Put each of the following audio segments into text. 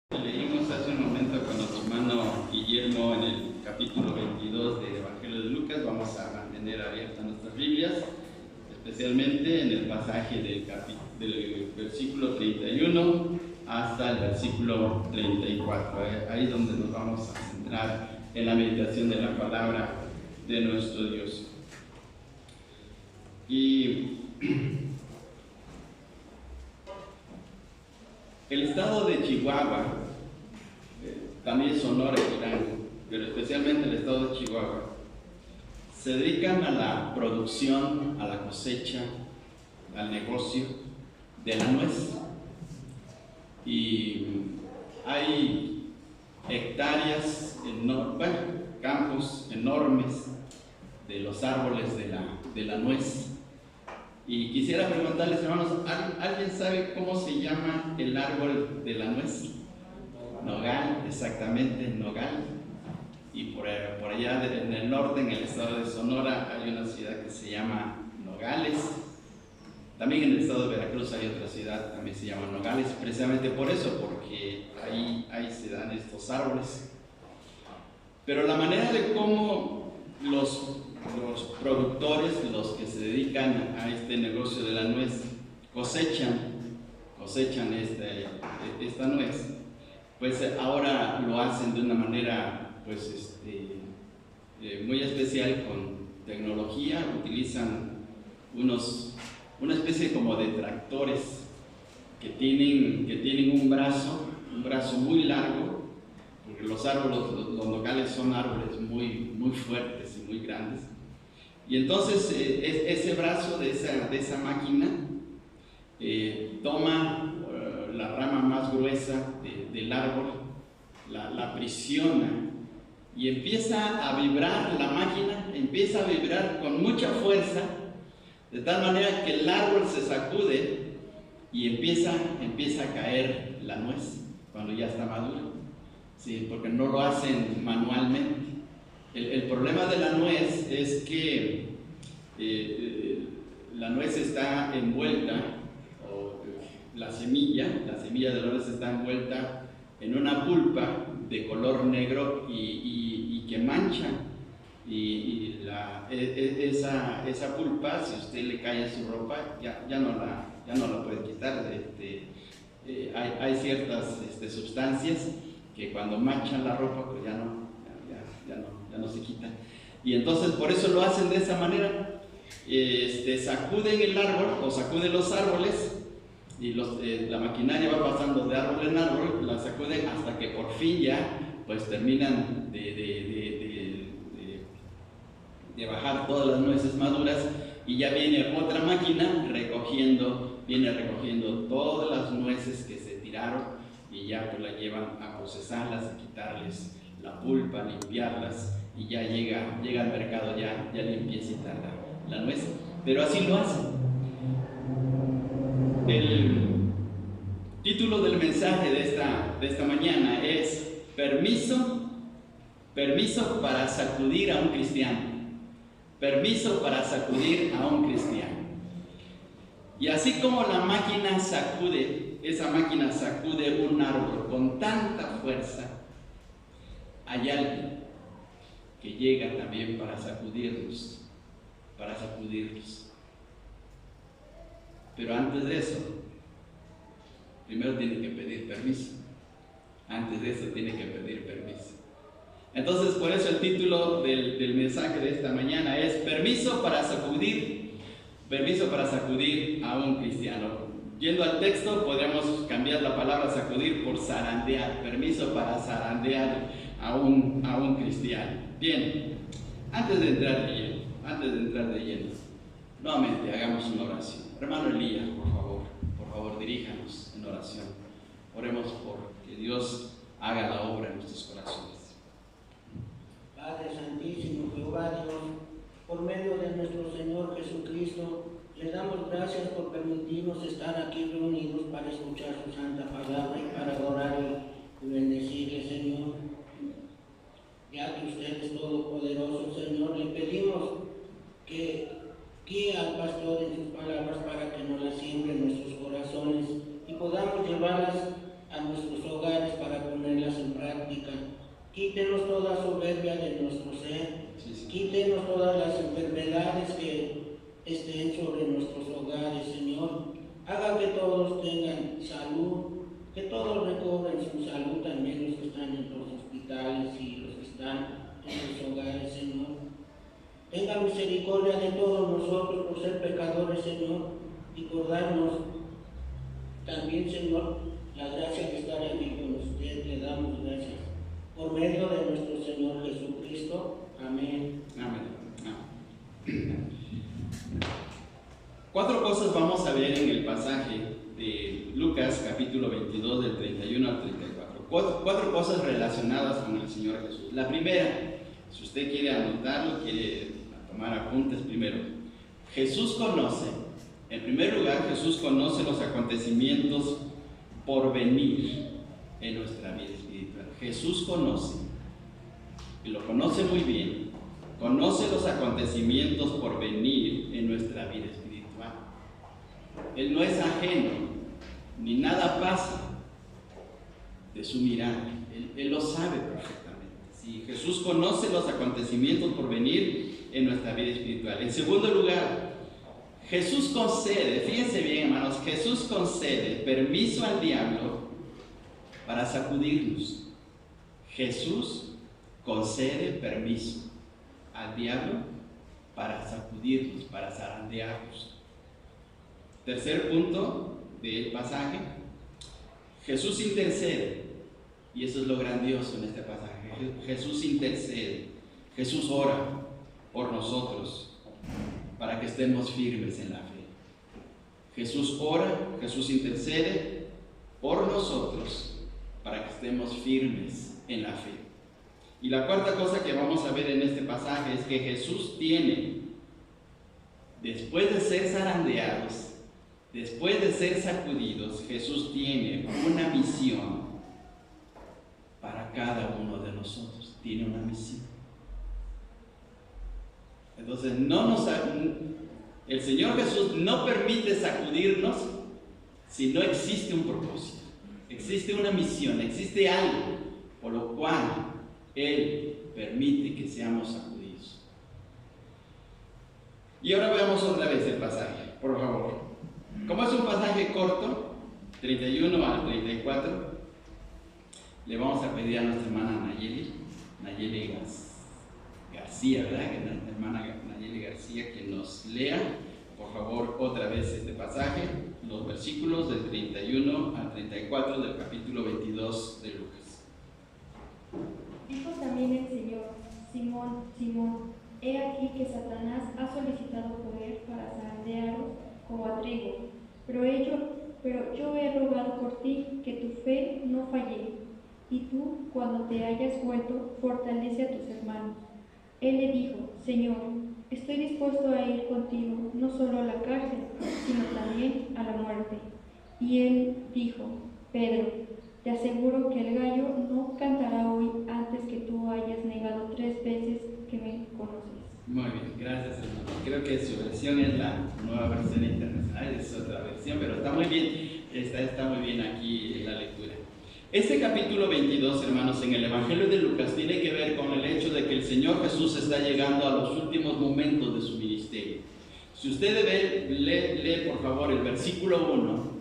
Leímos hace un momento con nuestro hermano Guillermo en el capítulo 22 del Evangelio de Lucas. Vamos a mantener abiertas nuestras Biblias, especialmente en el pasaje del versículo 31 hasta el versículo 34. Ahí es donde nos vamos a centrar en la meditación de la palabra de nuestro Dios. Y el estado de Chihuahua, también Sonora y Durango, pero especialmente el estado de Chihuahua, se dedican a la producción, a la cosecha, al negocio de la nuez. Y hay hectáreas, campos enormes de los árboles de la nuez. Y quisiera preguntarles, hermanos, ¿alguien sabe cómo se llama el árbol de la nuez? Nogal, exactamente, nogal. Y por allá en el norte, en el estado de Sonora, hay una ciudad que se llama Nogales. También en el estado de Veracruz hay otra ciudad, también se llama Nogales, precisamente por eso, porque ahí se dan estos árboles. Pero la manera de cómo los productores, los que se dedican a este negocio de la nuez, cosechan esta nuez, pues ahora lo hacen de una manera muy especial con tecnología. Utilizan una especie como de tractores que tienen un brazo muy largo, porque los nogales son árboles muy fuertes y muy grandes. Y entonces ese brazo de esa máquina toma la rama más gruesa del árbol, la presiona y empieza a vibrar la máquina, empieza a vibrar con mucha fuerza, de tal manera que el árbol se sacude y empieza a caer la nuez cuando ya está madura. Sí, porque no lo hacen manualmente. El problema de la nuez es que la nuez está envuelta, o la semilla de la nuez está envuelta en una pulpa de color negro y que mancha. Y esa pulpa, si usted le cae a su ropa, ya no la puede quitar. Hay ciertas sustancias que cuando manchan la ropa, pues ya no se quitan. Y entonces por eso lo hacen de esa manera. Sacuden el árbol o sacuden los árboles y la maquinaria va pasando de árbol en árbol, la sacuden hasta que por fin ya pues terminan de bajar todas las nueces maduras, y ya viene otra máquina viene recogiendo todas las nueces que se tiraron, y ya pues la llevan a procesarlas, a quitarles la pulpa, limpiarlas, y ya llega al mercado ya limpiecita la nuez. Pero así lo hacen. El título del mensaje de esta mañana es permiso para sacudir a un cristiano. Permiso para sacudir a un cristiano. Y así como la máquina sacude, esa máquina sacude un árbol con tanta fuerza, hay alguien que llega también para sacudirlos. Pero antes de eso, primero tiene que pedir permiso. Entonces, por eso el título del mensaje de esta mañana es permiso para sacudir a un cristiano. Yendo al texto, podríamos cambiar la palabra sacudir por zarandear. Permiso para zarandear a un cristiano. Bien, antes de entrar de lleno, nuevamente hagamos una oración. Hermano Elías, por favor, diríjanos en oración. Oremos por que Dios haga la obra en nuestros corazones. Padre Santísimo, Jehová Dios, por medio de nuestro Señor Jesucristo, le damos gracias por permitirnos estar aquí reunidos para escuchar su santa palabra y para adorarle y bendecirle, Señor. Ya que usted es todopoderoso, Señor, le pedimos que guíe al pastor en sus palabras para que nos las siembre en nuestros corazones y podamos llevarlas a nuestros hogares para Quítenos toda soberbia de nuestro ser. Quítenos todas las enfermedades que estén sobre nuestros hogares, Señor. Haga que todos tengan salud, que todos recobren su salud, también los que están en los hospitales y los que están en sus hogares, Señor. Tenga misericordia de todos nosotros por ser pecadores, Señor, y por darnos también, Señor, la gracia de estar aquí con usted. Le damos gracias. Por medio de nuestro Señor Jesucristo. Amén. Amén. 4 cosas vamos a ver en el pasaje de Lucas, capítulo 22, del 31 al 34. 4 cosas relacionadas con el Señor Jesús. La primera, si usted quiere anotarlo, quiere tomar apuntes primero. Jesús conoce, en primer lugar, Jesús conoce los acontecimientos por venir en nuestra vida espiritual. Jesús conoce, y lo conoce muy bien, conoce los acontecimientos por venir en nuestra vida espiritual. Él no es ajeno, ni nada pasa de su mirada. Él lo sabe perfectamente. Sí, Jesús conoce los acontecimientos por venir en nuestra vida espiritual. En segundo lugar, Jesús concede, fíjense bien, hermanos, Jesús concede permiso al diablo para sacudirnos. Jesús concede permiso al diablo para sacudirnos, para zarandearnos. Tercer punto del pasaje, Jesús intercede, y eso es lo grandioso en este pasaje. Jesús intercede, Jesús ora por nosotros para que estemos firmes en la fe. Jesús ora, Jesús intercede por nosotros para que estemos firmes en la fe. Y la cuarta cosa que vamos a ver en este pasaje es que Jesús tiene, después de ser zarandeados, después de ser sacudidos, Jesús tiene una misión para cada uno de nosotros. Tiene una misión. Entonces, el Señor Jesús no permite sacudirnos si no existe un propósito, existe una misión, existe algo por lo cual Él permite que seamos sacudidos. Y ahora veamos otra vez el pasaje, por favor. Como es un pasaje corto, 31 al 34, le vamos a pedir a nuestra hermana Nayeli García, ¿verdad? Que nuestra hermana Nayeli García, que nos lea, por favor, otra vez este pasaje, los versículos del 31 al 34 del capítulo 22 de Lucas. Dijo también el Señor: Simón, Simón, he aquí que Satanás ha solicitado poder para zarandearos como a trigo, pero yo he rogado por ti que tu fe no falle, y tú, cuando te hayas vuelto, fortalece a tus hermanos. Él le dijo: Señor, estoy dispuesto a ir contigo, no solo a la cárcel, sino también a la muerte. Y él dijo: Pedro, te aseguro que el gallo no cantará hoy antes que tú hayas negado 3 veces que me conoces. Muy bien, gracias, hermano. Creo que su versión es la nueva versión internacional, es otra versión, pero está muy bien, está muy bien aquí en la lectura. Este capítulo 22, hermanos, en el Evangelio de Lucas tiene que ver con el hecho de que el Señor Jesús está llegando a los últimos momentos de su ministerio. Si usted lee por favor el versículo 1,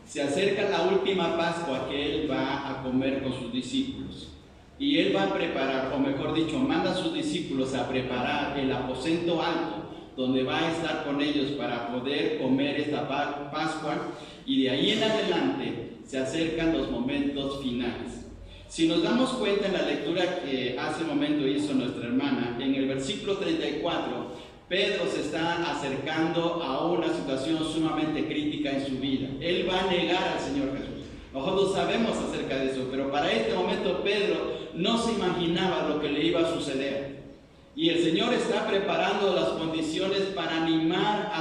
se acerca la última Pascua que Él va a comer con sus discípulos. Y Él va a preparar, o mejor dicho, manda a sus discípulos a preparar el aposento alto, donde va a estar con ellos para poder comer esta Pascua, y de ahí en adelante se acercan los momentos finales. Si nos damos cuenta en la lectura que hace un momento hizo nuestra hermana, en el versículo 34, Pedro se está acercando a una situación sumamente crítica en su vida. Él va a negar al Señor Jesús. Nosotros sabemos acerca de eso, pero para este momento Pedro no se imaginaba lo que le iba a suceder. Y el Señor está preparando las condiciones para animar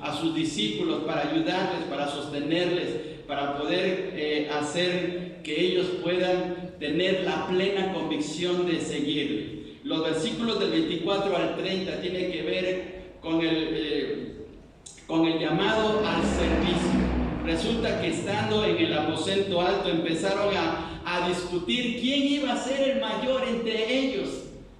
a sus discípulos, para ayudarles, para sostenerles, para poder hacer que ellos puedan tener la plena convicción de seguirle. Los versículos del 24 al 30 tienen que ver con el llamado al servicio. Resulta que estando en el aposento alto empezaron a a discutir quién iba a ser el mayor entre ellos.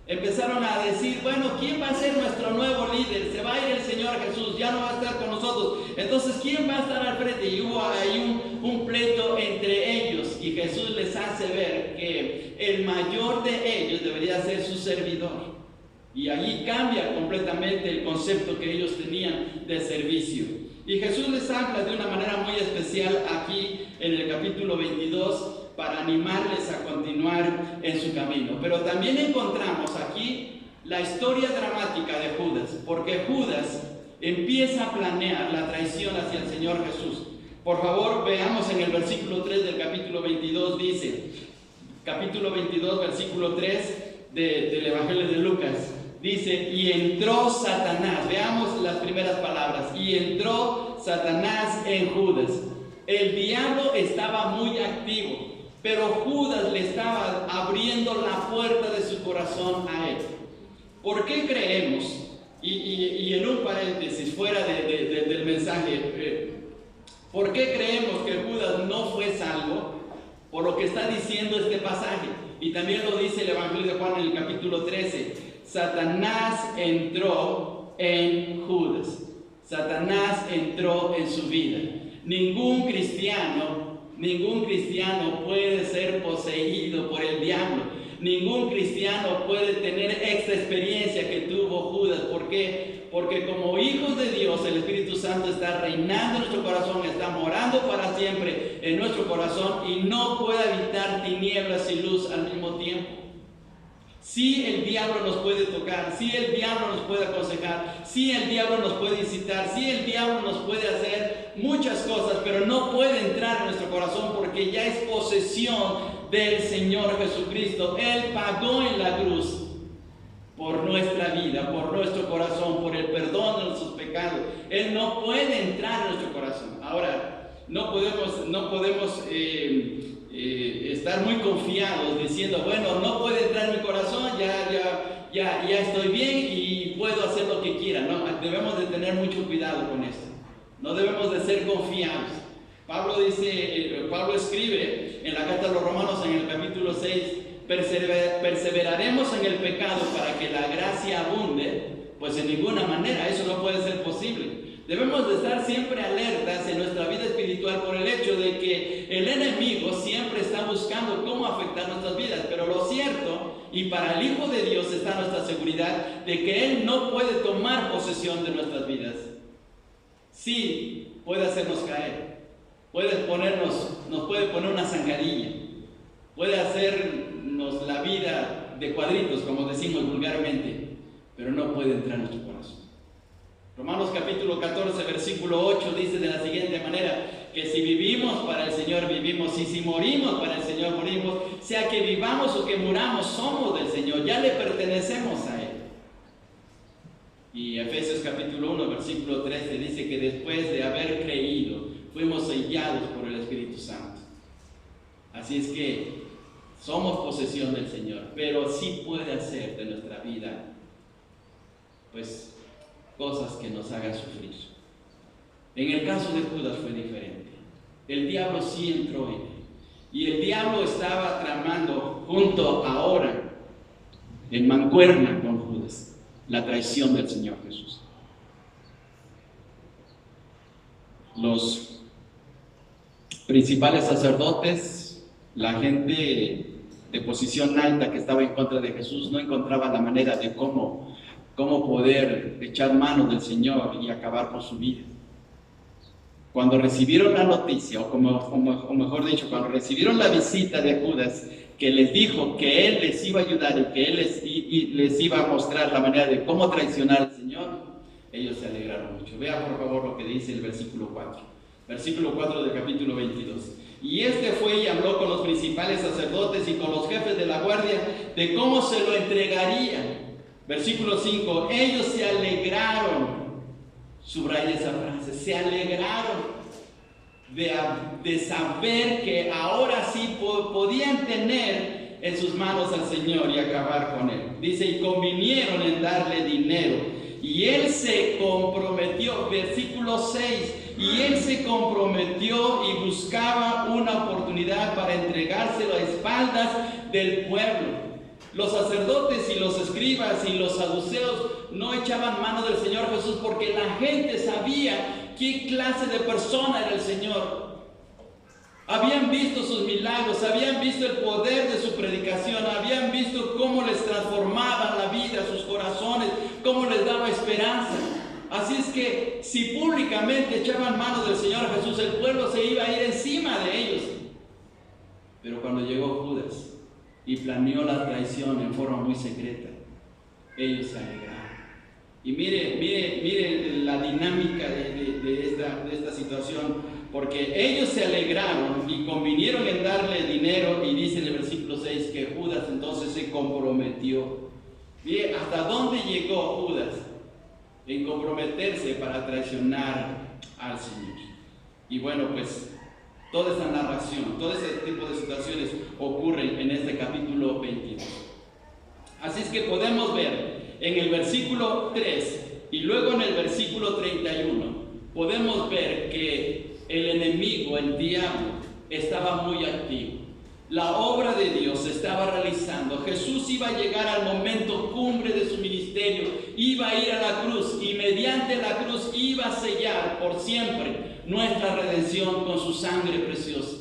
Empezaron a decir, bueno, ¿quién va a ser nuestro nuevo líder? Se va a ir el Señor Jesús, ya no va a estar con nosotros. Entonces, ¿quién va a estar al frente? Y hubo ahí un pleito entre ellos. Y Jesús les hace ver que el mayor de ellos debería ser su servidor. Y allí cambia completamente el concepto que ellos tenían de servicio. Y Jesús les habla de una manera muy especial aquí en el capítulo 22 para animarles a continuar en su camino. Pero también encontramos aquí la historia dramática de Judas, porque Judas empieza a planear la traición hacia el Señor Jesús. Por favor, veamos en el versículo 3 del capítulo 22, dice, capítulo 22, versículo 3 del Evangelio de Lucas. Dice, y entró Satanás, veamos las primeras palabras, y entró Satanás en Judas. El diablo estaba muy activo, pero Judas le estaba abriendo la puerta de su corazón a él. ¿Por qué creemos? Y en un paréntesis, fuera del mensaje, ¿por qué creemos que Judas no fue salvo? Por lo que está diciendo este pasaje. Y también lo dice el Evangelio de Juan en el capítulo 13. Satanás entró en Judas. Satanás entró en su vida. Ningún cristiano puede ser poseído por el diablo. Ningún cristiano puede tener esta experiencia que tuvo Judas. ¿Por qué? Porque como hijos de Dios, el Espíritu Santo está reinando en nuestro corazón, está morando para siempre en nuestro corazón y no puede habitar tinieblas y luz al mismo tiempo. Sí, el diablo nos puede tocar, sí, el diablo nos puede aconsejar, sí, el diablo nos puede incitar, sí, el diablo nos puede hacer muchas cosas, pero no puede entrar en nuestro corazón porque ya es posesión del Señor Jesucristo. Él pagó en la cruz por nuestra vida, por nuestro corazón, por el perdón de nuestros pecados. Él no puede entrar en nuestro corazón. Ahora, no podemos estar muy confiados diciendo, bueno, no puede entrar en mi corazón, ya estoy bien y puedo hacer lo que quiera. No, debemos de tener mucho cuidado con esto. No debemos de ser confiados. Pablo escribe en la carta a los Romanos en el capítulo 6, perseveraremos en el pecado para que la gracia abunde. Pues en ninguna manera, eso no puede ser posible. Debemos de estar siempre alertas en nuestra vida espiritual por el hecho de que el enemigo siempre está buscando cómo afectar nuestras vidas. Pero lo cierto, y para el Hijo de Dios está nuestra seguridad, de que Él no puede tomar posesión de nuestras vidas. Sí, puede hacernos caer, nos puede poner una zancadilla, puede hacernos la vida de cuadritos, como decimos vulgarmente, pero no puede entrar en nuestro corazón. Romanos capítulo 14, versículo 8 dice de la siguiente manera, que si vivimos para el Señor vivimos, y si morimos para el Señor morimos, sea que vivamos o que muramos, somos del Señor, ya le pertenecemos a Él. Y Efesios capítulo 1, versículo 13 dice que después de haber creído, fuimos sellados por el Espíritu Santo. Así es que somos posesión del Señor, pero sí puede hacer de nuestra vida, pues, cosas que nos hagan sufrir. En el caso de Judas fue diferente. El diablo sí entró en él. Y el diablo estaba tramando junto ahora, en mancuerna con Judas, la traición del Señor Jesús. Los principales sacerdotes, la gente de posición alta que estaba en contra de Jesús, no encontraba la manera de cómo poder echar mano del Señor y acabar con su vida. Cuando recibieron la noticia, o mejor dicho, cuando recibieron la visita de Judas, que les dijo que Él les iba a ayudar y que Él les iba a mostrar la manera de cómo traicionar al Señor, ellos se alegraron mucho. Vea por favor lo que dice el versículo 4. Versículo 4 del capítulo 22. Y este fue y habló con los principales sacerdotes y con los jefes de la guardia de cómo se lo entregarían. Versículo 5, ellos se alegraron, subraya esa frase, se alegraron de saber que ahora sí podían tener en sus manos al Señor y acabar con Él. Dice, y convinieron en darle dinero, y Él se comprometió, versículo 6, y él se comprometió y buscaba una oportunidad para entregárselo a espaldas del pueblo. Los sacerdotes y los escribas y los saduceos no echaban mano del Señor Jesús porque la gente sabía qué clase de persona era el Señor. Habían visto sus milagros, habían visto el poder de su predicación, habían visto cómo les transformaba la vida, sus corazones, cómo les daba esperanza. Así es que si públicamente echaban mano del Señor Jesús, el pueblo se iba a ir encima de ellos. Pero cuando llegó Judas y planeó la traición en forma muy secreta, ellos se alegraron. Y mire la dinámica de esta situación. Porque ellos se alegraron y convinieron en darle dinero, y dice en el versículo 6 que Judas entonces se comprometió. Mire, ¿hasta dónde llegó Judas? En comprometerse para traicionar al Señor. Y bueno, pues toda esa narración, todo ese tipo de situaciones ocurren en este capítulo 22. Así es que podemos ver en el versículo 3 y luego en el versículo 31, podemos ver que el enemigo, el diablo, estaba muy activo. La obra de Dios se estaba realizando. Jesús iba a llegar al momento cumbre de su ministerio, iba a ir a la cruz y mediante la cruz iba a sellar por siempre nuestra redención con su sangre preciosa.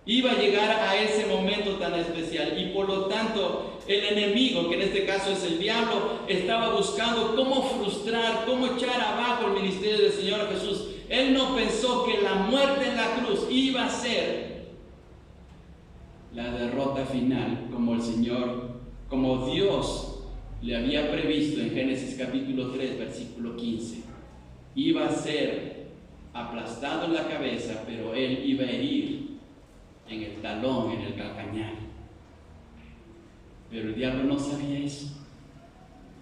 Iba a llegar a ese momento tan especial y por lo tanto el enemigo, que en este caso es el diablo, estaba buscando cómo frustrar, cómo echar abajo el ministerio del Señor Jesús. Él no pensó que la muerte en la cruz iba a ser la derrota final, como el Señor, como Dios le había previsto en Génesis capítulo 3, versículo 15. Iba a ser aplastado en la cabeza, pero él iba a herir en el talón, en el calcañar. Pero el diablo no sabía eso.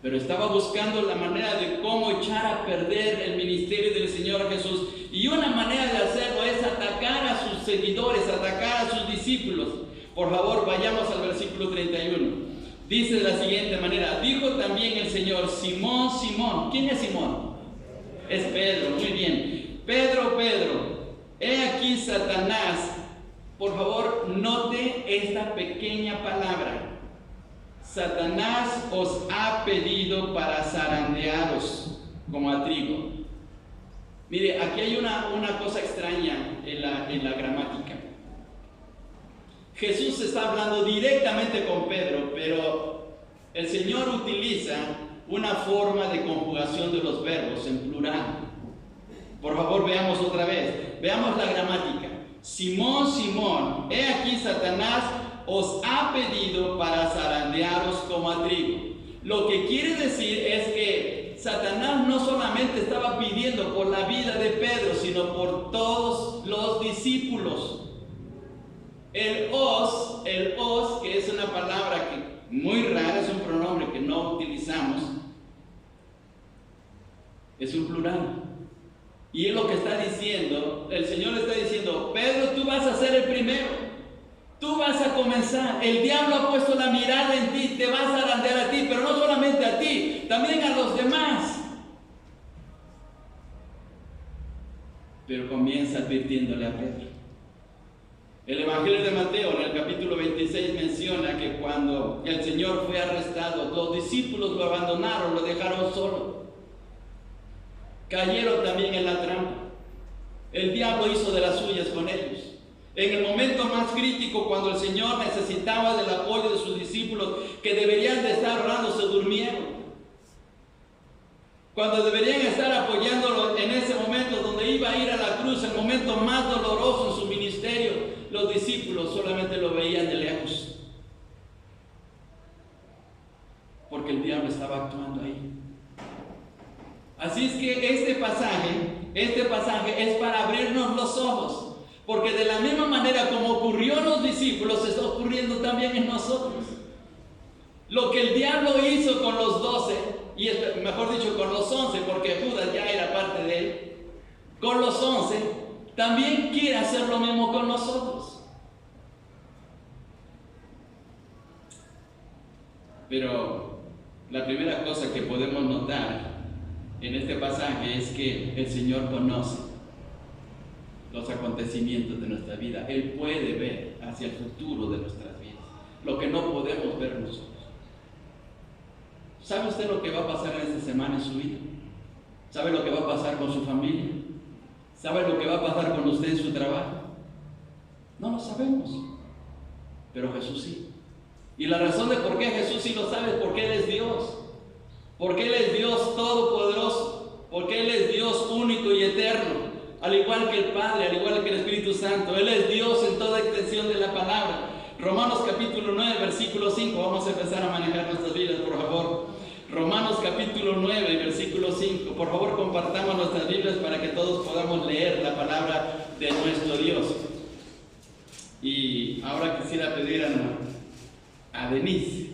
Pero estaba buscando la manera de cómo echar a perder el ministerio del Señor Jesús. Y una manera de hacerlo es atacar a sus seguidores, atacar a sus discípulos. Por favor, vayamos al versículo 31. Dice de la siguiente manera: dijo también el Señor: Simón, Simón. ¿Quién es Simón? Es Pedro, muy bien. Pedro, Pedro, he aquí Satanás. Por favor, note esta pequeña palabra. Satanás os ha pedido para zarandearos como a trigo. Mire, aquí hay una cosa extraña en la gramática. Jesús está hablando directamente con Pedro, pero el Señor utiliza una forma de conjugación de los verbos en plural. Por favor, veamos otra vez. Veamos la gramática. Simón, Simón, he aquí Satanás os ha pedido para zarandearos como a trigo. Lo que quiere decir es que Satanás no solamente estaba pidiendo por la vida de Pedro, sino por todos los discípulos. El os, que es una palabra que muy rara, es un pronombre que no utilizamos, es un plural. Y es lo que está diciendo, el Señor le está diciendo: Pedro, tú vas a ser el primero, tú vas a comenzar. El diablo ha puesto la mirada en ti, te va a zarandear a ti, pero no solamente a ti, también a los demás. Pero comienza advirtiéndole a Pedro. El Evangelio de Mateo, en el capítulo 26, menciona que cuando el Señor fue arrestado, los discípulos lo abandonaron, lo dejaron solo. Cayeron también en la trampa. El diablo hizo de las suyas con ellos. En el momento más crítico, cuando el Señor necesitaba del apoyo de sus discípulos, que deberían de estar orando, se durmieron. Cuando deberían estar apoyándolo en ese momento donde iba a ir a la cruz, el momento más doloroso en su ministerio, los discípulos solamente lo veían de lejos. Porque el diablo estaba actuando ahí. Así es que este pasaje es para abrirnos los ojos, porque de la misma manera como ocurrió en los discípulos, está ocurriendo también en nosotros. Lo que el diablo hizo con los 12, y mejor dicho con los 11, porque Judas ya era parte de él, con los 11, también quiere hacer lo mismo con nosotros. Pero la primera cosa que podemos notar en este pasaje es que el Señor conoce los acontecimientos de nuestra vida. Él puede ver hacia el futuro de nuestras vidas, lo que no podemos ver nosotros. ¿Sabe usted lo que va a pasar en esta semana en su vida? ¿Sabe lo que va a pasar con su familia? ¿Sabe lo que va a pasar con usted en su trabajo? No lo sabemos, pero Jesús sí. Y la razón de por qué Jesús sí lo sabe es porque Él es Dios. Porque Él es Dios todopoderoso. Porque Él es Dios único y eterno. Al igual que el Padre, al igual que el Espíritu Santo. Él es Dios en toda extensión de la palabra. Romanos capítulo 9, versículo 5. Vamos a empezar a manejar nuestras vidas, por favor. Romanos capítulo 9, versículo 5. Por favor, compartamos nuestras Biblias para que todos podamos leer la palabra de nuestro Dios. Y ahora quisiera pedir a Denise,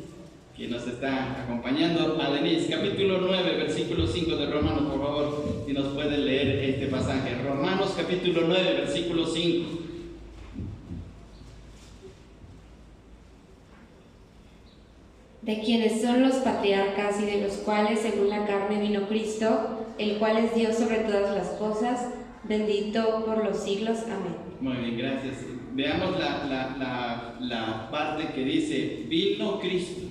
que nos está acompañando. A Denise, capítulo 9, versículo 5 de Romanos, por favor, si nos pueden leer este pasaje. Romanos capítulo 9, versículo 5. De quienes son los patriarcas y de los cuales según la carne vino Cristo, el cual es Dios sobre todas las cosas, bendito por los siglos. Amén. Muy bien, gracias. Veamos la parte que dice, vino Cristo,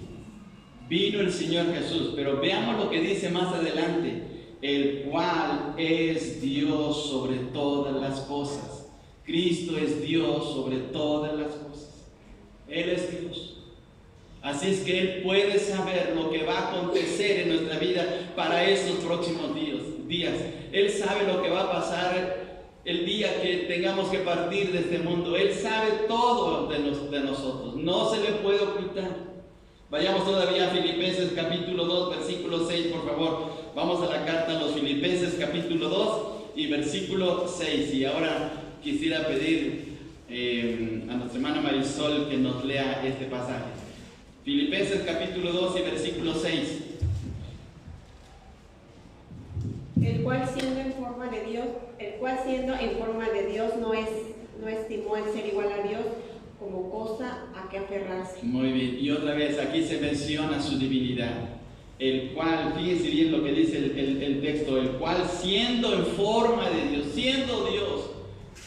vino el Señor Jesús, pero veamos lo que dice más adelante, el cual es Dios sobre todas las cosas. Cristo es Dios sobre todas las cosas. Él es Dios. Así es que Él puede saber lo que va a acontecer en nuestra vida para estos próximos días. Él sabe lo que va a pasar el día que tengamos que partir de este mundo. Él sabe todo de nosotros. No se le puede ocultar. Vayamos todavía a Filipenses capítulo 2, versículo 6, por favor. Vamos a la carta a los Filipenses capítulo 2 y versículo 6. Y ahora quisiera pedir a nuestra hermana Marisol que nos lea este pasaje. Filipenses capítulo 2 y versículo 6. El cual siendo en forma de Dios no estimó el ser igual a Dios como cosa a que aferrarse. Muy bien, y otra vez aquí se menciona su divinidad. El cual, fíjense bien lo que dice el texto, el cual siendo en forma de Dios, siendo Dios,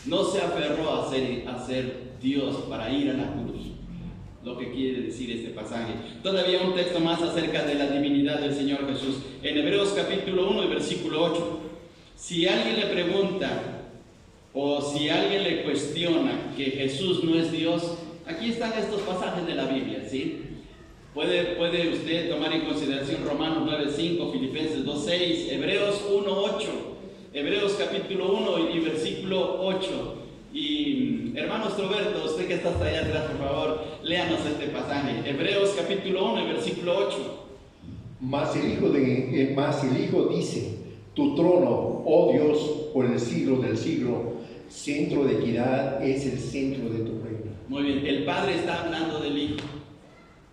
no se aferró a ser Dios para ir a la cruz. Lo que quiere decir este pasaje. Todavía un texto más acerca de la divinidad del Señor Jesús. En Hebreos capítulo 1 y versículo 8. Si alguien le pregunta o si alguien le cuestiona que Jesús no es Dios, aquí están estos pasajes de la Biblia, ¿sí? Puede usted tomar en consideración Romanos 9:5, Filipenses 2:6, Hebreos 1:8, Hebreos capítulo 1 y versículo 8. Y hermano Roberto, usted que está hasta allá atrás, por favor, léanos este pasaje. Hebreos capítulo 1 y versículo 8. Mas el Hijo dice, tu trono, oh Dios, por el siglo del siglo, centro de equidad es el centro de tu reino. Muy bien, el Padre está hablando del Hijo.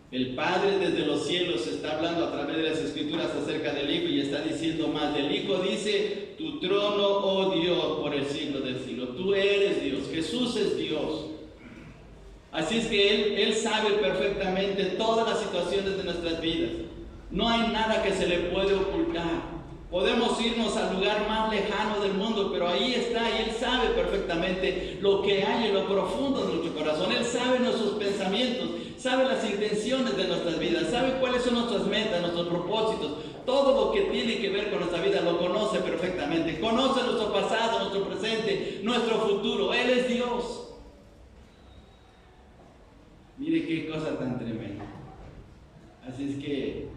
El Padre desde los cielos está hablando a través de las Escrituras acerca del Hijo y está diciendo más. Del Hijo dice, tu trono, oh Dios, por el siglo del siglo. Tú eres Dios, Jesús es Dios. Así es que Él sabe perfectamente todas las situaciones de nuestras vidas. No hay nada que se le puede ocultar. Podemos irnos al lugar más lejano del mundo, pero ahí está y Él sabe perfectamente lo que hay en lo profundo de nuestro corazón. Él sabe nuestros pensamientos, sabe las intenciones de nuestras vidas, sabe cuáles son nuestras metas, nuestros propósitos. Todo lo que tiene que ver con nuestra vida lo conoce perfectamente. Conoce nuestro pasado, nuestro presente, nuestro futuro. Él es Dios. Mire qué cosa tan tremenda. Así es que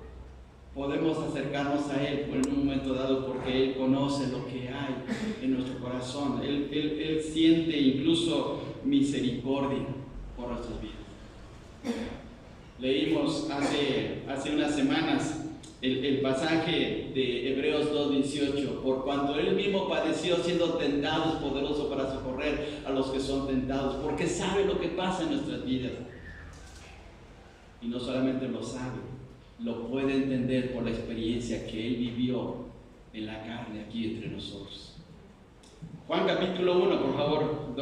podemos acercarnos a Él en un momento dado porque Él conoce lo que hay en nuestro corazón. Él siente incluso misericordia por nuestras vidas. Leímos hace unas semanas el pasaje de Hebreos 2:18. Por cuanto Él mismo padeció siendo tentado, es poderoso para socorrer a los que son tentados, porque sabe lo que pasa en nuestras vidas. Y no solamente lo sabe, lo puede entender por la experiencia que Él vivió en la carne aquí entre nosotros. Juan capítulo 1, por favor,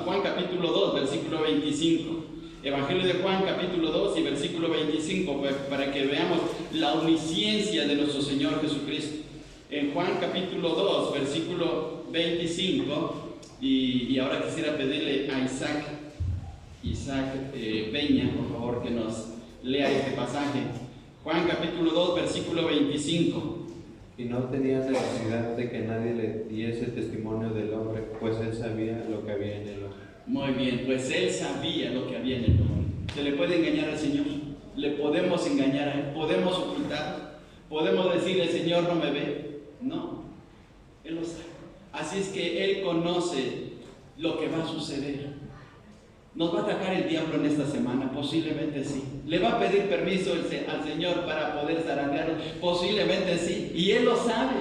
Juan capítulo 2, versículo 25. Evangelio de Juan capítulo 2 y versículo 25, para que veamos la omnisciencia de nuestro Señor Jesucristo. En Juan capítulo 2, versículo 25, Y ahora quisiera pedirle a Isaac Peña, por favor, que nos lea este pasaje. Juan capítulo 2, versículo 25. Y no tenía necesidad de que nadie le diese testimonio del hombre, pues él sabía lo que había en el hombre. Muy bien, pues él sabía lo que había en el hombre. ¿Se le puede engañar al Señor? ¿Le podemos engañar a Él? ¿Podemos ocultar? ¿Podemos decirle, el Señor no me ve? No, Él lo sabe. Así es que Él conoce lo que va a suceder. ¿Nos va a atacar el diablo en esta semana? Posiblemente sí. ¿Le va a pedir permiso al Señor para poder zarandearlo? Posiblemente sí. Y Él lo sabe.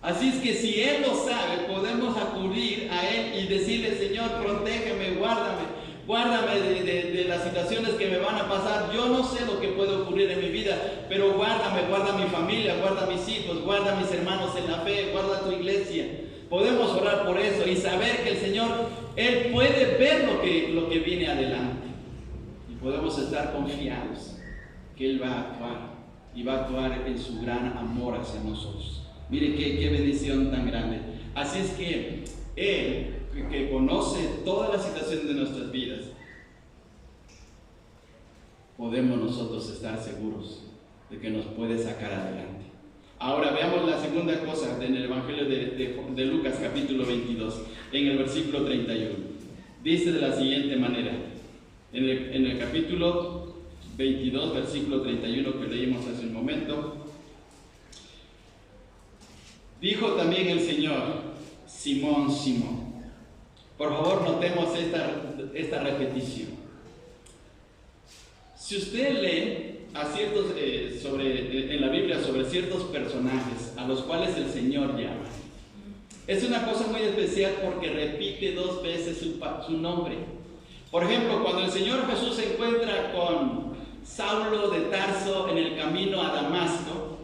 Así es que si Él lo sabe, podemos acudir a Él y decirle, Señor, protégeme, guárdame de las situaciones que me van a pasar. Yo no sé lo que puede ocurrir en mi vida, pero guárdame, guarda mi familia, guarda mis hijos, guarda mis hermanos en la fe, guarda tu iglesia. Podemos orar por eso y saber que el Señor, Él puede ver lo que viene adelante. Y podemos estar confiados que Él va a actuar y va a actuar en su gran amor hacia nosotros. Mire qué bendición tan grande. Así es que Él, que conoce todas las situaciones de nuestras vidas, podemos nosotros estar seguros de que nos puede sacar adelante. Ahora veamos la segunda cosa en el Evangelio de Lucas capítulo 22, en el versículo 31. Dice de la siguiente manera, en el capítulo 22, versículo 31 que leímos hace un momento. Dijo también el Señor, Simón, Simón. Por favor, notemos esta repetición. Si usted lee en la Biblia sobre ciertos personajes a los cuales el Señor llama, es una cosa muy especial porque repite 2 veces su nombre. Por ejemplo, cuando el Señor Jesús se encuentra con Saulo de Tarso en el camino a Damasco,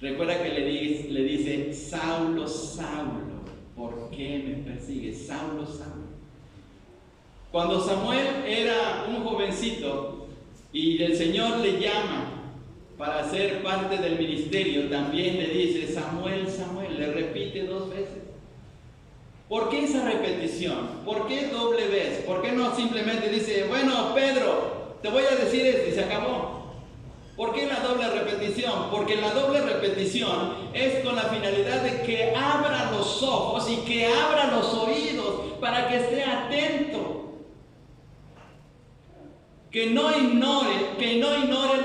recuerda que le dice, Saulo, Saulo, ¿por qué me persigues? Saulo, Saulo. Cuando Samuel era un jovencito y el Señor le llama para ser parte del ministerio, también le dice, Samuel, Samuel, le repite 2 veces. ¿Por qué esa repetición? ¿Por qué doble vez? ¿Por qué no simplemente dice, bueno, Pedro, te voy a decir esto y se acabó? ¿Por qué la doble repetición? Porque la doble repetición es con la finalidad de que abra los ojos y que abra los oídos para que esté atento. Que no ignore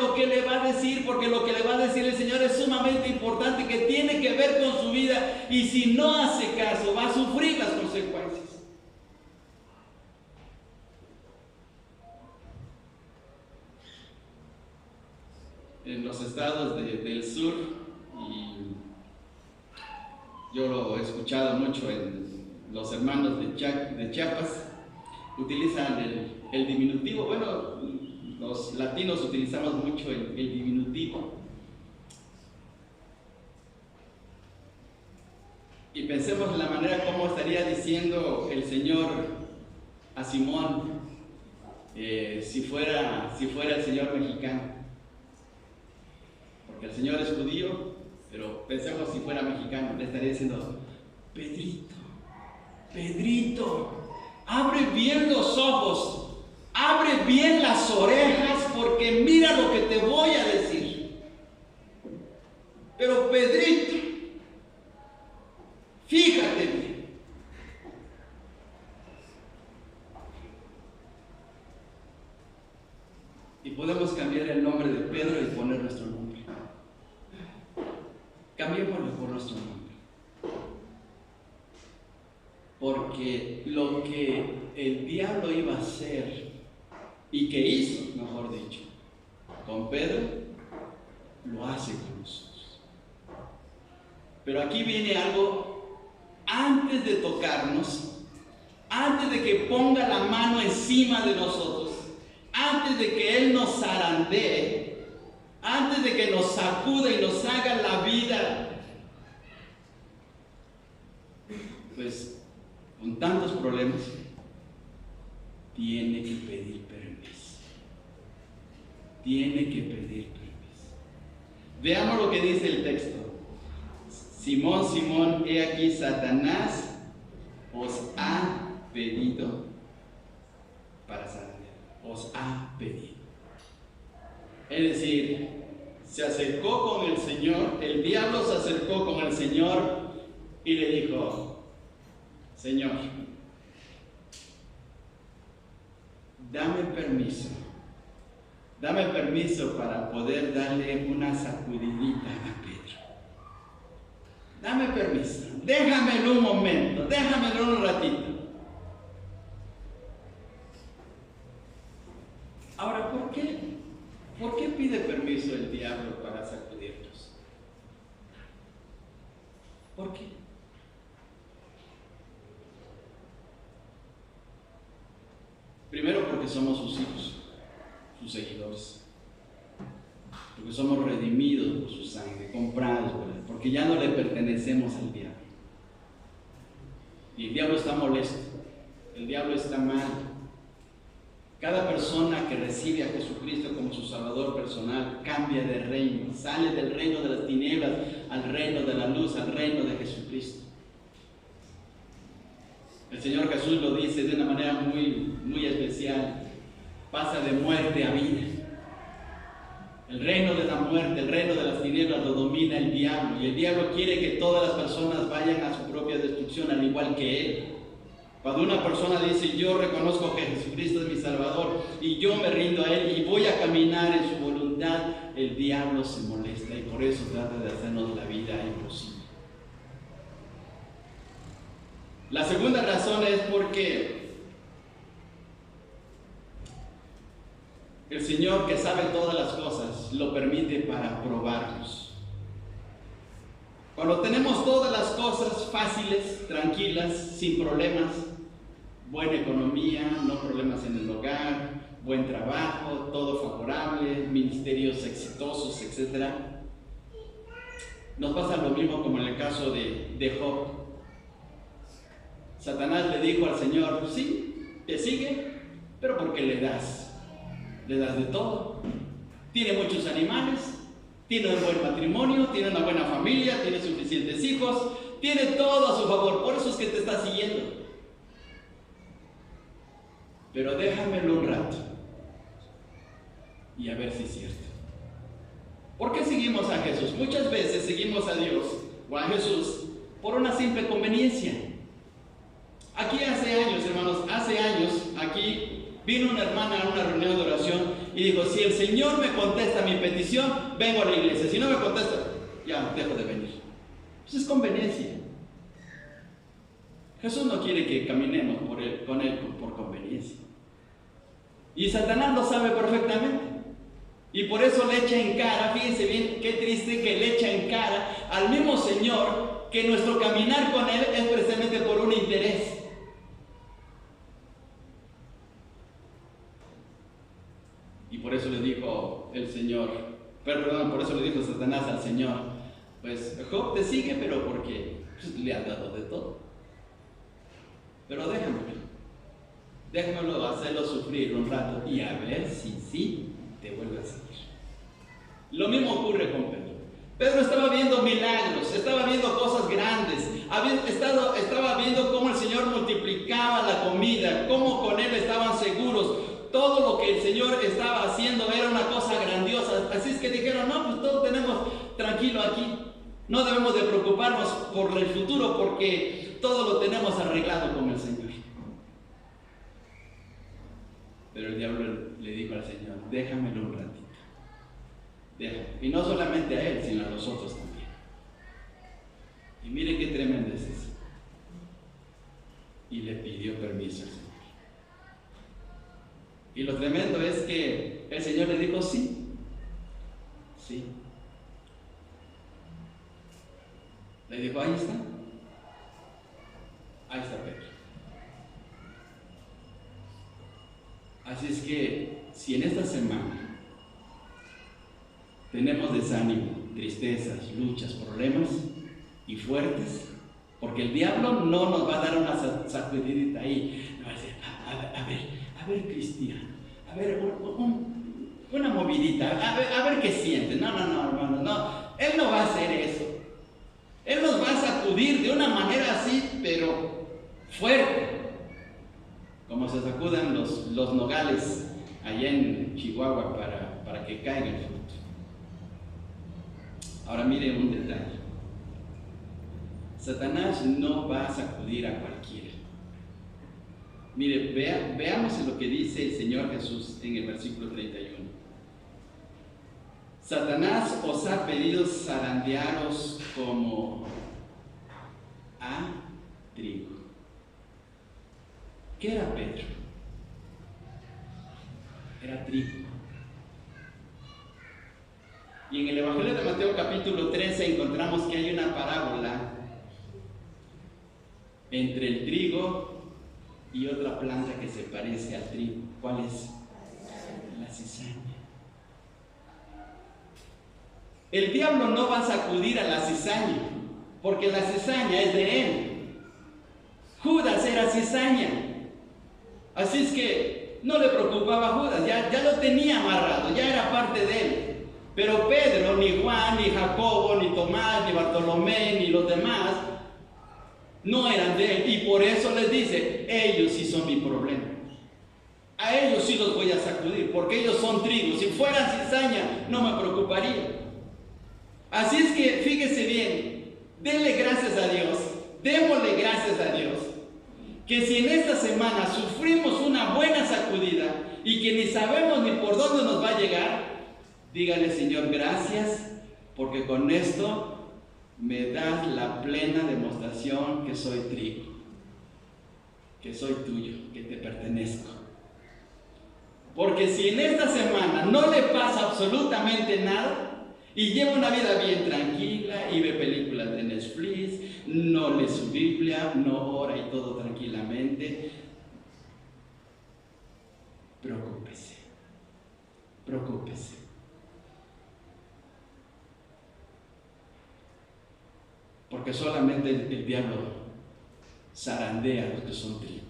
lo que le va a decir, porque lo que le va a decir el Señor es sumamente importante, que tiene que ver con su vida, y si no hace caso va a sufrir las consecuencias. En los estados del sur, y yo lo he escuchado mucho en los hermanos de Chiapas, utilizan el diminutivo. Bueno, los latinos utilizamos mucho el diminutivo. Y pensemos en la manera como estaría diciendo el Señor a Simón si fuera el Señor mexicano. Porque el Señor es judío, pero pensemos si fuera mexicano, le estaría diciendo, Pedrito, Pedrito, abre bien los ojos, abre bien las orejas, porque mira lo que te voy a decir. Pero Pedrito, fíjate bien. Y podemos cambiar el nombre de Pedro y poner nuestro nombre. Cambiémoslo por nuestro nombre. Porque lo que el diablo iba a hacer, y que hizo, mejor dicho, con Pedro, lo hace con nosotros. Pero aquí viene algo, antes de tocarnos, antes de que ponga la mano encima de nosotros, antes de que Él nos zarandee, antes de que nos sacuda y nos haga la vida, pues con tantos problemas, tiene que pedir permiso. Tiene que pedir permiso. Veamos lo que dice el texto. Simón, Simón, he aquí Satanás os ha pedido para zarandear. Os ha pedido. Es decir, se acercó con el Señor, el diablo se acercó con el Señor y le dijo: Señor, dame permiso para poder darle una sacudidita a Pedro. Dame permiso, déjamelo un momento, déjamelo un ratito. Ahora, ¿por qué? ¿Por qué pide permiso el diablo para sacudirnos? ¿Por qué? Primero, porque somos sus hijos, sus seguidores. Porque somos redimidos por su sangre, comprados por él, porque ya no le pertenecemos al diablo. Y el diablo está molesto, el diablo está mal. Cada persona que recibe a Jesucristo como su Salvador personal cambia de reino, sale del reino de las tinieblas al reino de la luz, al reino de Jesucristo. El Señor Jesús lo dice de una manera muy especial: pasa de muerte a vida. El reino de la muerte, el reino de las tinieblas lo domina el diablo, y el diablo quiere que todas las personas vayan a su propia destrucción, al igual que él. Cuando una persona dice: yo reconozco que Jesucristo es mi Salvador y yo me rindo a él y voy a caminar en su voluntad, el diablo se molesta y por eso trata de hacernos la vida imposible. La segunda razón es porque el Señor, que sabe todas las cosas, lo permite para probarnos. Cuando tenemos todas las cosas fáciles, tranquilas, sin problemas, buena economía, no problemas en el hogar, buen trabajo, todo favorable, ministerios exitosos, etc., nos pasa lo mismo como en el caso de Job. Satanás le dijo al Señor: sí, te sigue, pero porque le das de todo. Tiene muchos animales, tiene un buen matrimonio, tiene una buena familia, tiene suficientes hijos, tiene todo a su favor, por eso es que te está siguiendo. Pero déjamelo un rato y a ver si es cierto. ¿Por qué seguimos a Jesús? Muchas veces seguimos a Dios o a Jesús por una simple conveniencia. Aquí hace años, hermanos, aquí vino una hermana a una reunión de oración y dijo: si el Señor me contesta mi petición, vengo a la iglesia. Si no me contesta, ya dejo de venir. Pues es conveniencia. Jesús no quiere que caminemos con Él por conveniencia. Y Satanás lo sabe perfectamente. Y por eso le echa en cara, fíjense bien, qué triste que le echa en cara al mismo Señor que nuestro caminar con Él es precisamente por un interés. Y por eso le dijo el Señor, por eso le dijo Satanás al Señor: pues Job te sigue, pero porque le ha dado de todo. Pero déjamelo hacerlo sufrir un rato y a ver si sí te vuelve a seguir. Lo mismo ocurre con Pedro. Pedro estaba viendo milagros, estaba viendo cosas grandes, estaba viendo cómo el Señor multiplicaba la comida, cómo con Él estaban seguros. Todo lo que el Señor estaba haciendo era una cosa grandiosa. Así es que dijeron: no, pues todo tenemos tranquilo aquí. No debemos de preocuparnos por el futuro porque todo lo tenemos arreglado con el Señor. Pero el diablo le dijo al Señor: déjamelo un ratito. Déjame. Y no solamente a él, sino a los otros también. Y mire qué tremendo es eso. Y le pidió permiso al Señor. Y lo tremendo es que el Señor le dijo: sí, sí. Le dijo: ahí está Pedro. Así es que si en esta semana tenemos desánimo, tristezas, luchas, problemas y fuertes, porque el diablo no nos va a dar una sacudidita ahí, nos va a decir: a ver, Cristiano, a ver, una movidita, a ver qué siente. No, hermano, no. Él no va a hacer eso. Él nos va a sacudir de una manera así, pero fuerte, como se sacudan los nogales allá en Chihuahua para que caiga el fruto. Ahora mire un detalle. Satanás no va a sacudir a cualquiera. Mire, veamos lo que dice el Señor Jesús en el versículo 31. Satanás os ha pedido zarandearos como a trigo. ¿Qué era Pedro? Era trigo. Y en el Evangelio de Mateo capítulo 13 encontramos que hay una parábola entre el trigo y otra planta que se parece al trigo. ¿Cuál es? La cizaña. El diablo no va a sacudir a la cizaña, porque la cizaña es de él. Judas era cizaña. Así es que no le preocupaba a Judas, ya lo tenía amarrado, ya era parte de él. Pero Pedro, ni Juan, ni Jacobo, ni Tomás, ni Bartolomé, ni los demás, no eran de él. Y por eso les dice, ellos sí son mi problema. A ellos sí los voy a sacudir, porque ellos son trigo. Si fueran cizaña, no me preocuparía. Así es que, fíjese bien, denle gracias a Dios, démosle gracias a Dios, que si en esta semana sufrimos una buena sacudida y que ni sabemos ni por dónde nos va a llegar, dígale, Señor, gracias, porque con esto me das la plena demostración que soy trigo, que soy tuyo, que te pertenezco. Porque si en esta semana no le pasa absolutamente nada y lleva una vida bien tranquila y ve películas de Netflix, no lee su Biblia, no ora y todo tranquilamente, preocúpese, preocúpese. Porque solamente el diablo zarandea a los que son trigo.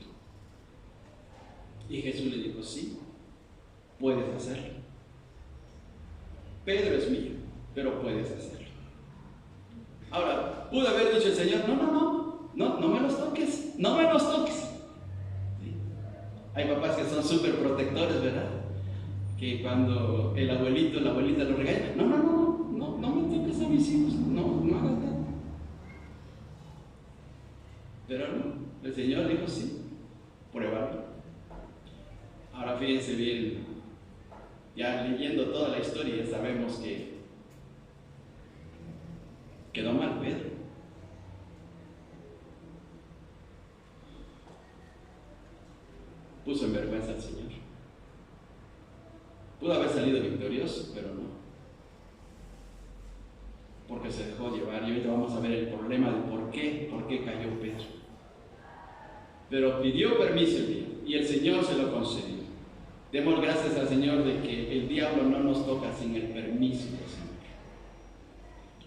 Y Jesús le dijo, sí, puedes hacerlo. Pedro es mío, pero puedes hacerlo. Ahora, pudo haber dicho el Señor, no me los toques, no me los toques. ¿Sí? Hay papás que son súper protectores, ¿verdad? Que cuando el abuelito, la abuelita lo regaña, no me toques a mis hijos, no hagas nada. Pero no, el Señor dijo sí, pruébalo. Ahora fíjense bien, ya leyendo toda la historia sabemos que quedó mal Pedro. Puso en vergüenza al Señor. Pudo haber salido victorioso, pero no. Porque se dejó llevar, y ahorita vamos a ver el problema de por qué cayó Pedro. Pero pidió permiso el día, y el Señor se lo concedió. Demos gracias al Señor de que el diablo no nos toca sin el permiso del Señor.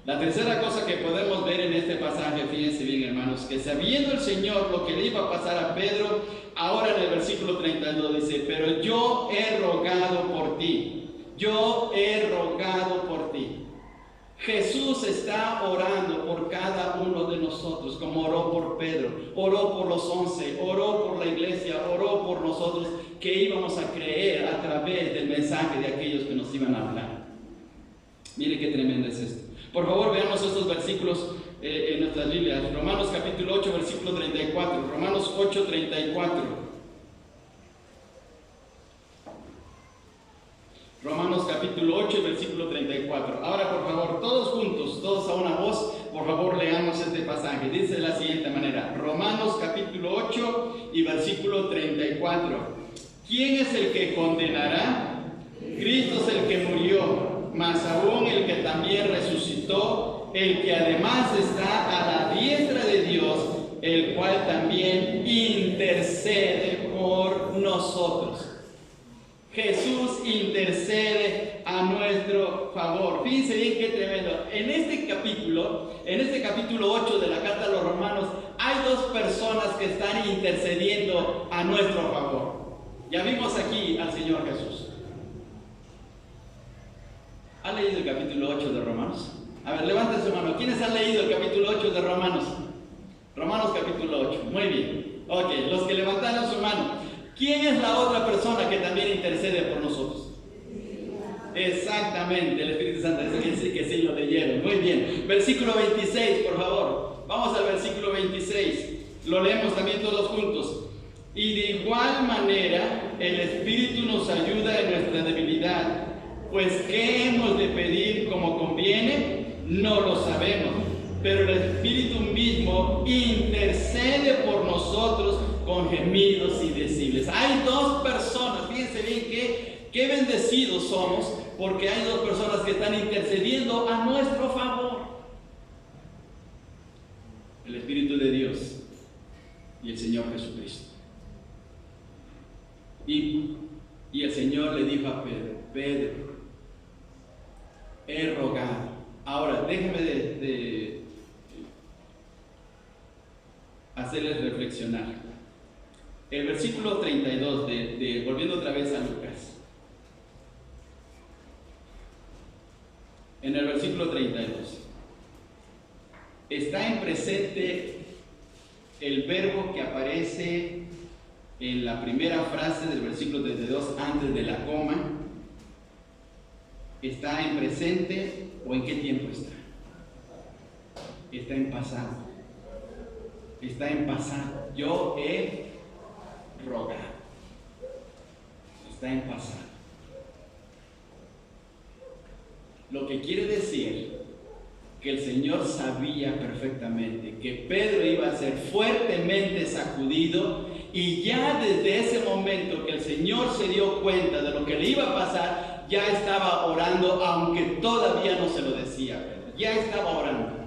La tercera cosa que podemos ver en este pasaje, fíjense bien, hermanos, que sabiendo el Señor lo que le iba a pasar a Pedro, ahora en el versículo 32 dice, pero yo he rogado por ti, yo he rogado por ti. Jesús está orando por cada uno de nosotros, como oró por Pedro, oró por los 11, oró por la iglesia, oró por nosotros que íbamos a creer a través del mensaje de aquellos que nos iban a hablar. Mire qué tremendo es esto. Por favor, veamos estos versículos en nuestras Biblias. Romanos capítulo 8, versículo 34. Romanos 8, 34. Romanos capítulo 8, versículo 34. Ahora, por favor, todos juntos, todos a una voz, por favor, leamos este pasaje. Dice de la siguiente manera. Romanos capítulo 8 y versículo 34. ¿Quién es el que condenará? Cristo es el que murió, más aún el que también resucitó, el que además está a la diestra de Dios, el cual también intercede por nosotros. Jesús intercede a nuestro favor. Fíjense bien qué tremendo. En este capítulo 8 de la carta a los Romanos, hay dos personas que están intercediendo a nuestro favor. Ya vimos aquí al Señor Jesús. ¿Han leído el capítulo 8 de Romanos? A ver, levanten su mano. ¿Quiénes han leído el capítulo 8 de Romanos? Romanos capítulo 8. Muy bien. Ok, los que levantaron su mano. ¿Quién es la otra persona que también intercede por nosotros? Exactamente, el Espíritu Santo. Eso quiere decir que sí lo leyeron. Muy bien. Versículo 26, por favor. Vamos al versículo 26. Lo leemos también todos juntos. Y de igual manera, el Espíritu nos ayuda en nuestra debilidad. Pues, ¿qué hemos de pedir como conviene? No lo sabemos. Pero el Espíritu mismo intercede por nosotros con gemidos indecibles. Hay dos personas, fíjense bien qué bendecidos somos, porque hay dos personas que están intercediendo a nuestro favor. El Espíritu de Dios y el Señor Jesucristo. Y el Señor le dijo a Pedro: Pedro, he rogado. Ahora, déjeme de hacerles reflexionar. El versículo 32, volviendo otra vez a Lucas. En el versículo 32 está en presente el verbo que aparece en la primera frase del versículo 32 antes de la coma. ¿Está en presente o en qué tiempo está? Está en pasado. Está en pasado. Yo he rogado. Está en pasado. Lo que quiere decir que el Señor sabía perfectamente que Pedro iba a ser fuertemente sacudido, y ya desde ese momento que el Señor se dio cuenta de lo que le iba a pasar, ya estaba orando, aunque todavía no se lo decía a Pedro. Ya estaba orando.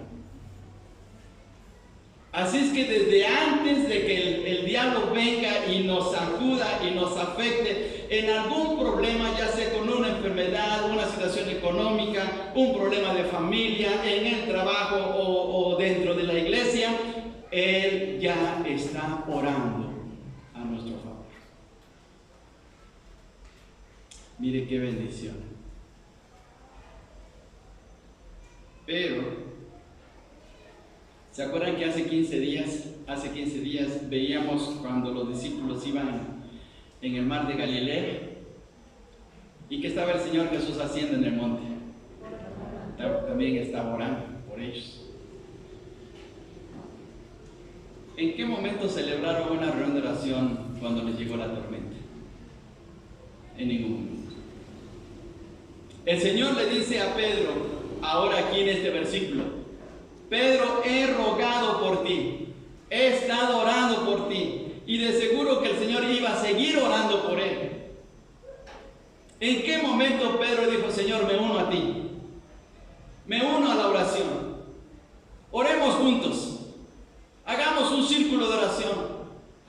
Así es que desde antes de que el diablo venga y nos sacuda y nos afecte en algún problema, ya sea con una enfermedad, una situación económica, un problema de familia, en el trabajo o dentro de la iglesia, Él ya está orando a nuestro favor. Mire qué bendición. Pero ¿se acuerdan que hace 15 días veíamos cuando los discípulos iban en el mar de Galilea? ¿Y qué estaba el Señor Jesús haciendo en el monte? También estaba orando por ellos. ¿En qué momento celebraron una reunión de oración cuando les llegó la tormenta? En ningún momento. El Señor le dice a Pedro, ahora aquí en este versículo: Pedro, he rogado por ti, he estado orando por ti, y de seguro que el Señor iba a seguir orando por él. ¿En qué momento Pedro dijo: Señor, me uno a ti, me uno a la oración, oremos juntos, hagamos un círculo de oración,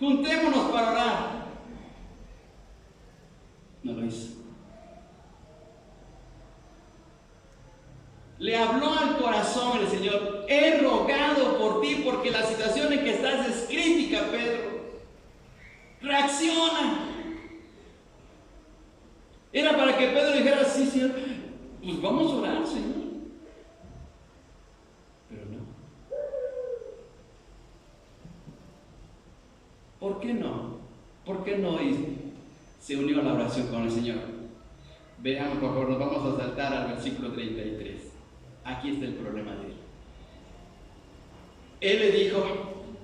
juntémonos para orar? No lo hizo. Le habló al corazón el Señor: he rogado por ti porque la situación en que estás es crítica, Pedro. Reacciona. Era para que Pedro dijera: sí, Señor, pues vamos a orar, Señor. Pero no. ¿Por qué no? ¿Por qué no se unió a la oración con el Señor? Veamos, por favor, nos vamos a saltar al versículo 33. Aquí está el problema de él. Él le dijo,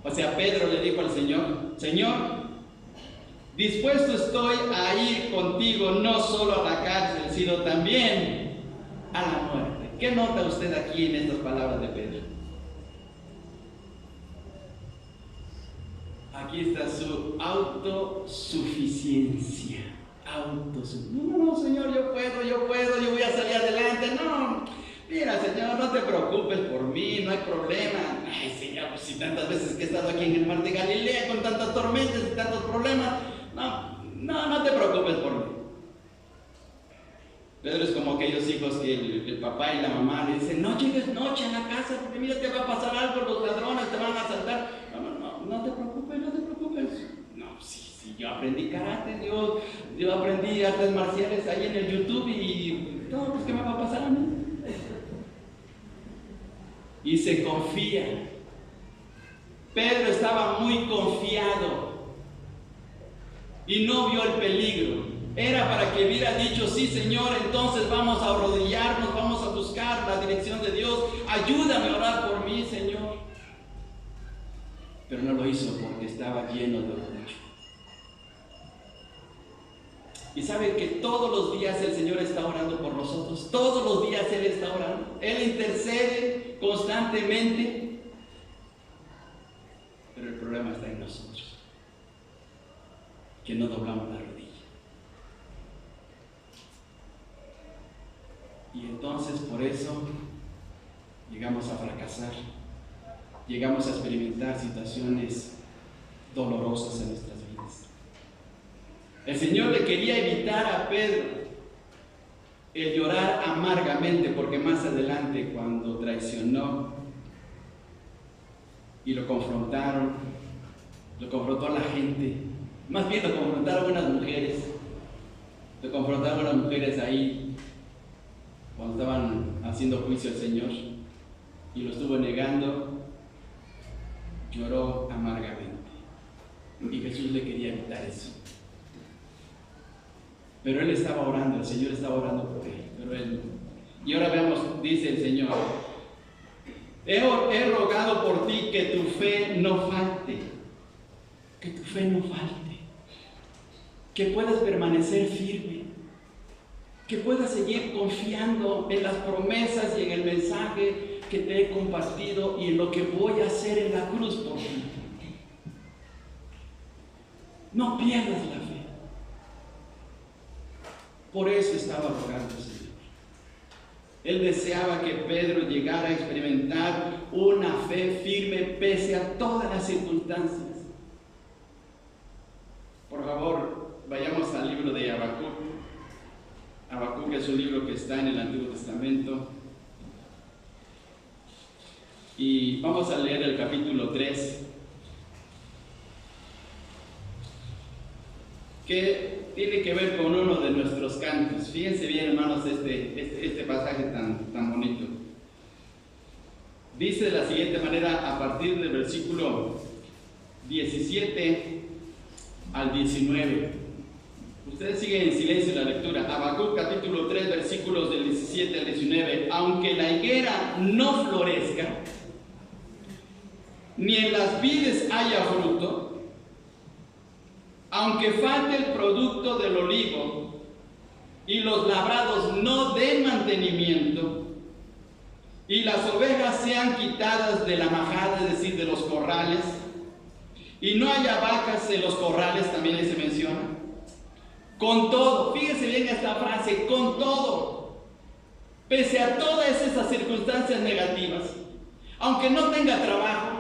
o sea, Pedro le dijo al Señor: Señor, dispuesto estoy a ir contigo no solo a la cárcel, sino también a la muerte. ¿Qué nota usted aquí en estas palabras de Pedro? Aquí está su autosuficiencia. No, Señor, yo voy a salir adelante. No, mira, Señor, no te preocupes por mí, no hay problema. Ay, Señor, pues si tantas veces que he estado aquí en el mar de Galilea con tantas tormentas y tantos problemas, no te preocupes por mí. Pedro es como aquellos hijos que el papá y la mamá le dicen: no llegues noche a la casa porque mira, te va a pasar algo, los ladrones te van a asaltar. No te preocupes. No, sí, yo aprendí karate, yo aprendí artes marciales ahí en el YouTube y todo, pues ¿qué me va a pasar a mí? Y se confía. Pedro estaba muy confiado. y no vio el peligro. Era para que hubiera dicho: sí, Señor, entonces vamos a arrodillarnos, vamos a buscar la dirección de Dios, ayúdame a orar por mí, Señor. Pero no lo hizo porque estaba lleno de orgullo. Y sabe que todos los días el Señor está orando por nosotros, todos los días Él está orando, Él intercede constantemente, pero el problema está en nosotros, que no doblamos la rodilla. Y entonces por eso llegamos a fracasar, llegamos a experimentar situaciones dolorosas en nuestras vidas. El Señor le quería evitar a Pedro el llorar amargamente, porque más adelante, cuando traicionó y lo confrontó a la gente, más bien lo confrontaron unas mujeres, ahí cuando estaban haciendo juicio al Señor, y lo estuvo negando, lloró amargamente. Y Jesús le quería evitar eso. Pero él estaba orando, el Señor estaba orando por él, pero él no. Y ahora veamos, dice el Señor: he rogado por ti que tu fe no falte, que puedas permanecer firme, que puedas seguir confiando en las promesas y en el mensaje que te he compartido y en lo que voy a hacer en la cruz por ti. No pierdas la fe. Por eso estaba rogando al Señor. Él deseaba que Pedro llegara a experimentar una fe firme pese a todas las circunstancias. Por favor, vayamos al libro de Habacuc. Habacuc es un libro que está en el Antiguo Testamento. Y vamos a leer el capítulo 3, que tiene que ver con uno de nuestros cantos. Fíjense bien, hermanos, este pasaje tan bonito. Dice de la siguiente manera, a partir del versículo 17 al 19. Ustedes siguen en silencio la lectura. Habacuc capítulo 3, versículos del 17 al 19. Aunque la higuera no florezca, ni en las vides haya fruto, aunque falte el producto del olivo y los labrados no den mantenimiento, y las ovejas sean quitadas de la majada, es decir, de los corrales, y no haya vacas en los corrales, también ahí se menciona. Con todo, fíjense bien esta frase, con todo, pese a todas esas circunstancias negativas, aunque no tenga trabajo,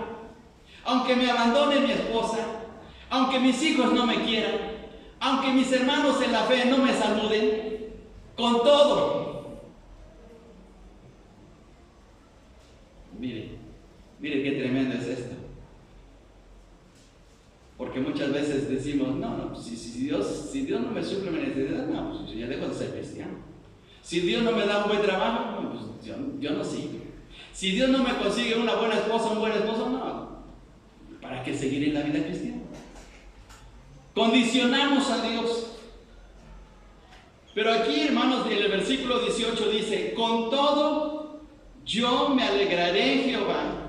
aunque me abandone mi esposa, aunque mis hijos no me quieran, aunque mis hermanos en la fe no me saluden, con todo. Mire qué tremendo es esto. Porque muchas veces decimos: no, si Dios no me suple mi necesidad, no, pues yo ya dejo de ser cristiano. Si Dios no me da un buen trabajo, no, pues yo no sigo. Si Dios no me consigue una buena esposa, un buen esposo, no. ¿Para qué seguir en la vida cristiana? Condicionamos a Dios. Pero aquí, hermanos, en el versículo 18 dice: con todo yo me alegraré en Jehová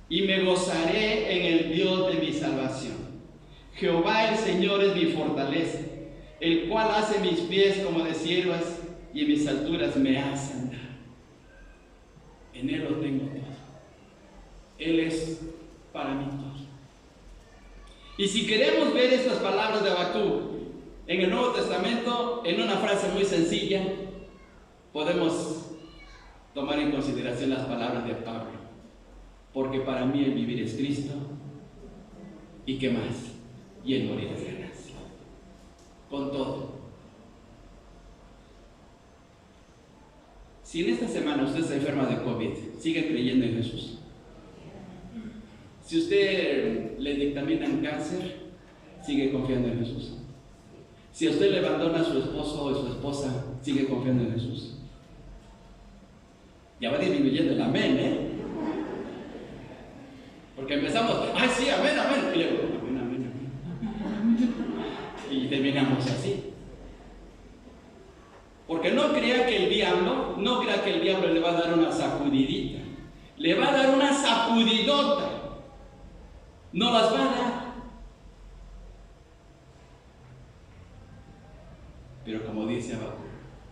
y me gozaré en el Dios de mi salvación. Jehová el Señor es mi fortaleza, el cual hace mis pies como de ciervas y en mis alturas me hace andar. En Él lo tengo todo. Él es para mí todo. Y si queremos ver estas palabras de Habacuc en el Nuevo Testamento, en una frase muy sencilla, podemos tomar en consideración las palabras de Pablo. Porque para mí el vivir es Cristo, y qué más, y el morir es ganancia. Con todo. Si en esta semana usted se enferma de COVID, sigue creyendo en Jesús. Si usted le dictaminan cáncer, sigue confiando en Jesús. Si a usted le abandona a su esposo o a su esposa, sigue confiando en Jesús. Ya va disminuyendo el amén, Porque empezamos: ay, sí, amén, amén. Y luego: amén, amén, amén. Y vayamos así. Porque no crea que el diablo le va a dar una sacudidita. Le va a dar una sacudidota. No las va a dar. Pero como dice Habacuc,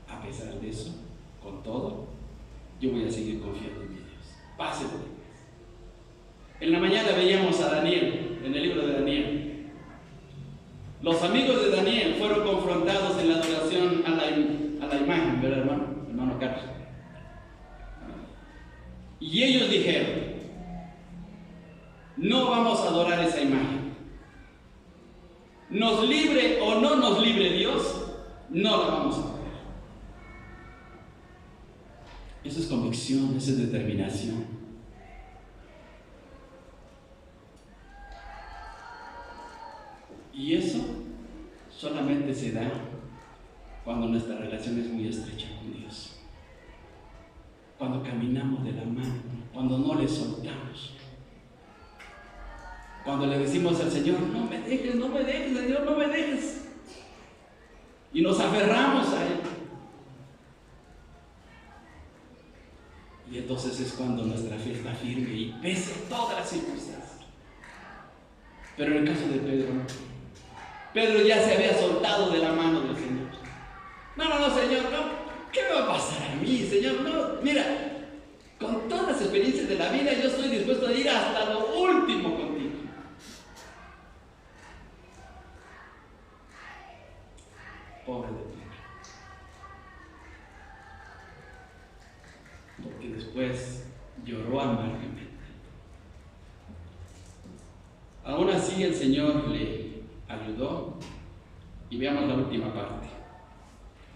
a pesar de eso, con todo, yo voy a seguir confiando en mi Dios. Pase lo que pase. En la mañana veíamos a Daniel, en el libro de Daniel. Los amigos de Daniel fueron confrontados en la adoración a la imagen, ¿verdad, hermano Carlos? Y ellos dijeron: no vamos a adorar esa imagen. Nos libre o no nos libre Dios, no la vamos a adorar. Eso es convicción, eso es determinación. Y eso solamente se da cuando nuestra relación es muy estrecha con Dios. Cuando caminamos de la mano, cuando no le soltamos. Cuando le decimos al Señor: no me dejes, Señor, no me dejes. Y nos aferramos a Él. Y entonces es cuando nuestra fe está firme y pese todas las circunstancias. Pero en el caso de Pedro, Pedro ya se había soltado de la mano del Señor. No, Señor, no. ¿Qué me va a pasar a mí, Señor? No, mira, con todas las experiencias de la vida, yo estoy dispuesto a ir hasta lo último contigo. Pobre de Pedro. Porque después lloró amargamente. Aún así el Señor le ayudó. Y veamos la última parte.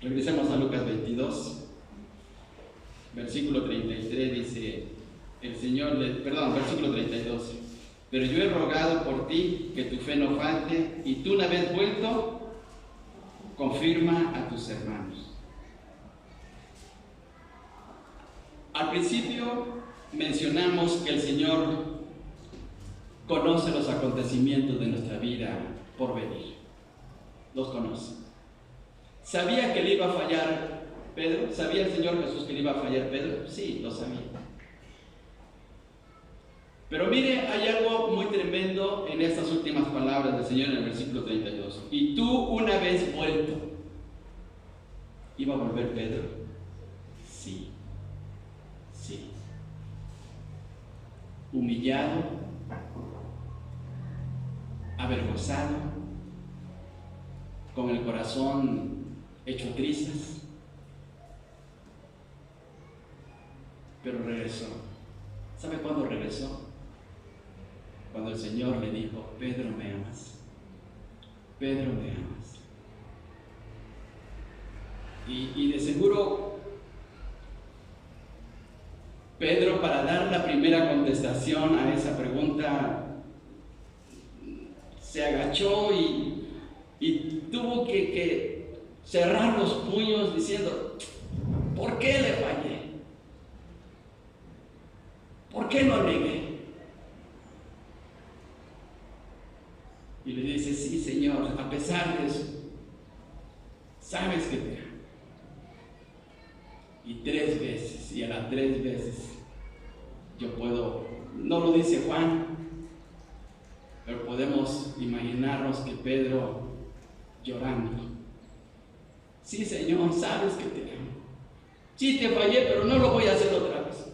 Regresemos a Lucas 22, versículo 33, dice el Señor, versículo 32. Pero yo he rogado por ti que tu fe no falte, y tú, una vez vuelto, confirma a tus hermanos. Al principio mencionamos que el Señor conoce los acontecimientos de nuestra vida por venir. Los conoce. ¿Sabía que le iba a fallar Pedro? ¿Sabía el Señor Jesús que le iba a fallar Pedro? Sí, lo sabía. Pero mire, hay algo muy tremendo en estas últimas palabras del Señor en el versículo 32. Y tú, una vez vuelto, ¿iba a volver Pedro? Sí. Humillado, avergonzado, con el corazón hecho trizas, pero regresó. ¿Sabe cuándo regresó? Cuando el Señor le dijo: Pedro, ¿me amas? Pedro, ¿me amas? Y de seguro Pedro, para dar la primera contestación a esa pregunta, se agachó y tuvo que cerrar los puños diciendo: ¿por qué le fallé? ¿Por qué lo negué? Y le dice: sí, Señor, a pesar de eso, sabes que te amo. Y 3 veces, y a las 3 veces, yo puedo, no lo dice Juan, pero podemos imaginarnos que Pedro llorando: sí, Señor, sabes que te amo. Sí, te fallé, pero no lo voy a hacer otra vez.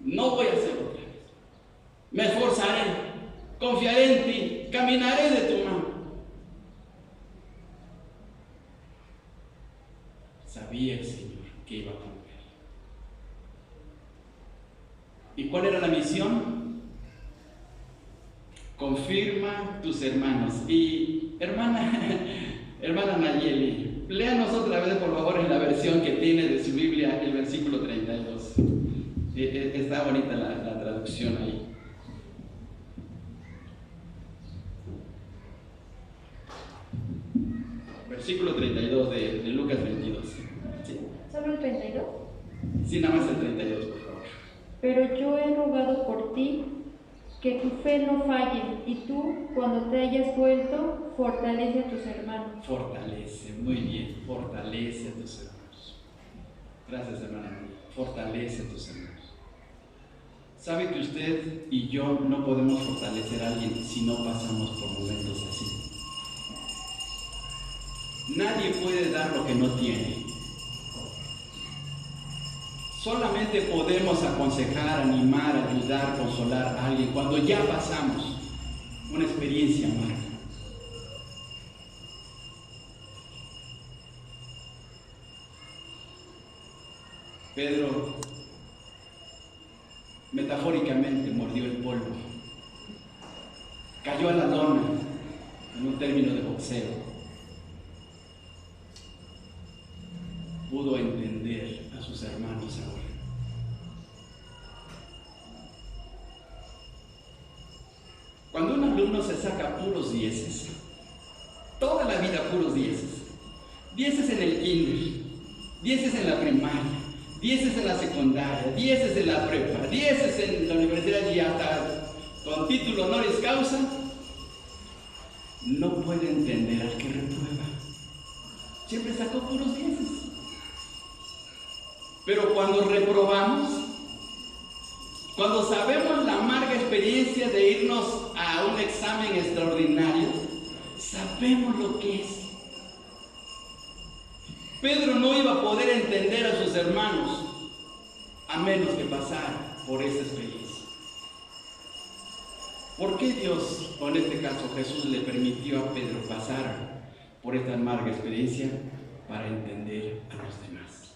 No voy a hacerlo otra vez. Me esforzaré, confiaré en ti, caminaré de tu mano. Sabía el Señor que iba a volver. ¿Y cuál era la misión? Confirma tus hermanos. Y hermana Nayeli, léanos otra vez, por favor, en la versión que tiene de su Biblia, el versículo 32. Está bonita la traducción ahí. Versículo 32 de Lucas 22. ¿Sí? ¿Solo el 32? Sí, nada más el 32, por favor. Pero yo he rogado por ti que tu fe no falle, y tú, cuando te hayas vuelto, fortalece a tus hermanos. Fortalece, muy bien, fortalece a tus hermanos. Gracias, hermana. Fortalece a tus hermanos. ¿Sabe que usted y yo no podemos fortalecer a alguien si no pasamos por momentos así? Nadie puede dar lo que no tiene. Solamente podemos aconsejar, animar, ayudar, consolar a alguien cuando ya pasamos una experiencia amarga. Pedro metafóricamente mordió el polvo, cayó a la lona, en un término de boxeo. Pudo entender a sus hermanos ahora. Cuando un alumno se saca puros dieces, toda la vida puros dieces, dieces en el kinder, dieces en la primaria, dieces en la secundaria, dieces en la prepa, dieces en la universidad y hasta con título honoris causa, no puede entender al que reprueba. Siempre sacó puros dieces. Pero cuando reprobamos, cuando sabemos la amarga experiencia de irnos a un examen extraordinario, sabemos lo que es. Pedro no iba a poder entender a sus hermanos a menos que pasara por esa experiencia. ¿Por qué Dios, o en este caso Jesús, le permitió a Pedro pasar por esta amarga experiencia? Para entender a los demás,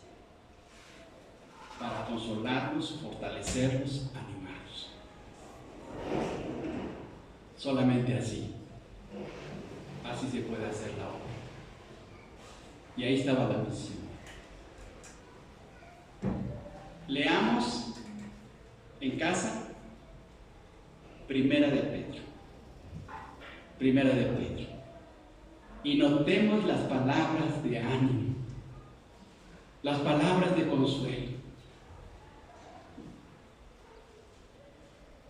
para consolarlos, fortalecerlos, animarlos. Solamente así se puede hacer la obra. Y ahí estaba la misión. Leamos en casa Primera de Pedro. Primera de Pedro. Y notemos las palabras de ánimo, las palabras de consuelo.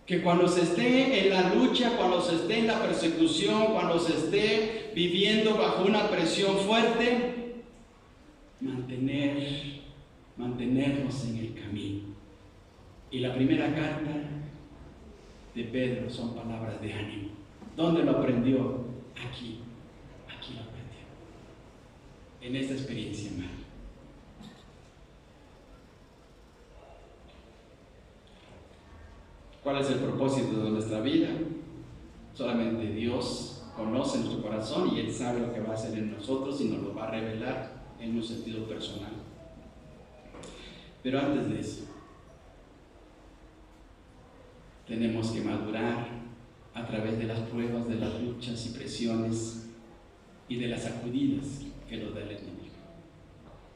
Que cuando se esté en la lucha, cuando se esté en la persecución, cuando se esté viviendo bajo una presión fuerte, mantenernos en el camino. Y la primera carta de Pedro son palabras de ánimo. ¿Dónde lo aprendió? Aquí lo aprendió. En esta experiencia hermano. ¿Cuál es el propósito de nuestra vida? Solamente Dios conoce nuestro corazón y Él sabe lo que va a hacer en nosotros y nos lo va a revelar en un sentido personal. Pero antes de eso, tenemos que madurar a través de las pruebas, de las luchas y presiones y de las sacudidas que nos da el enemigo,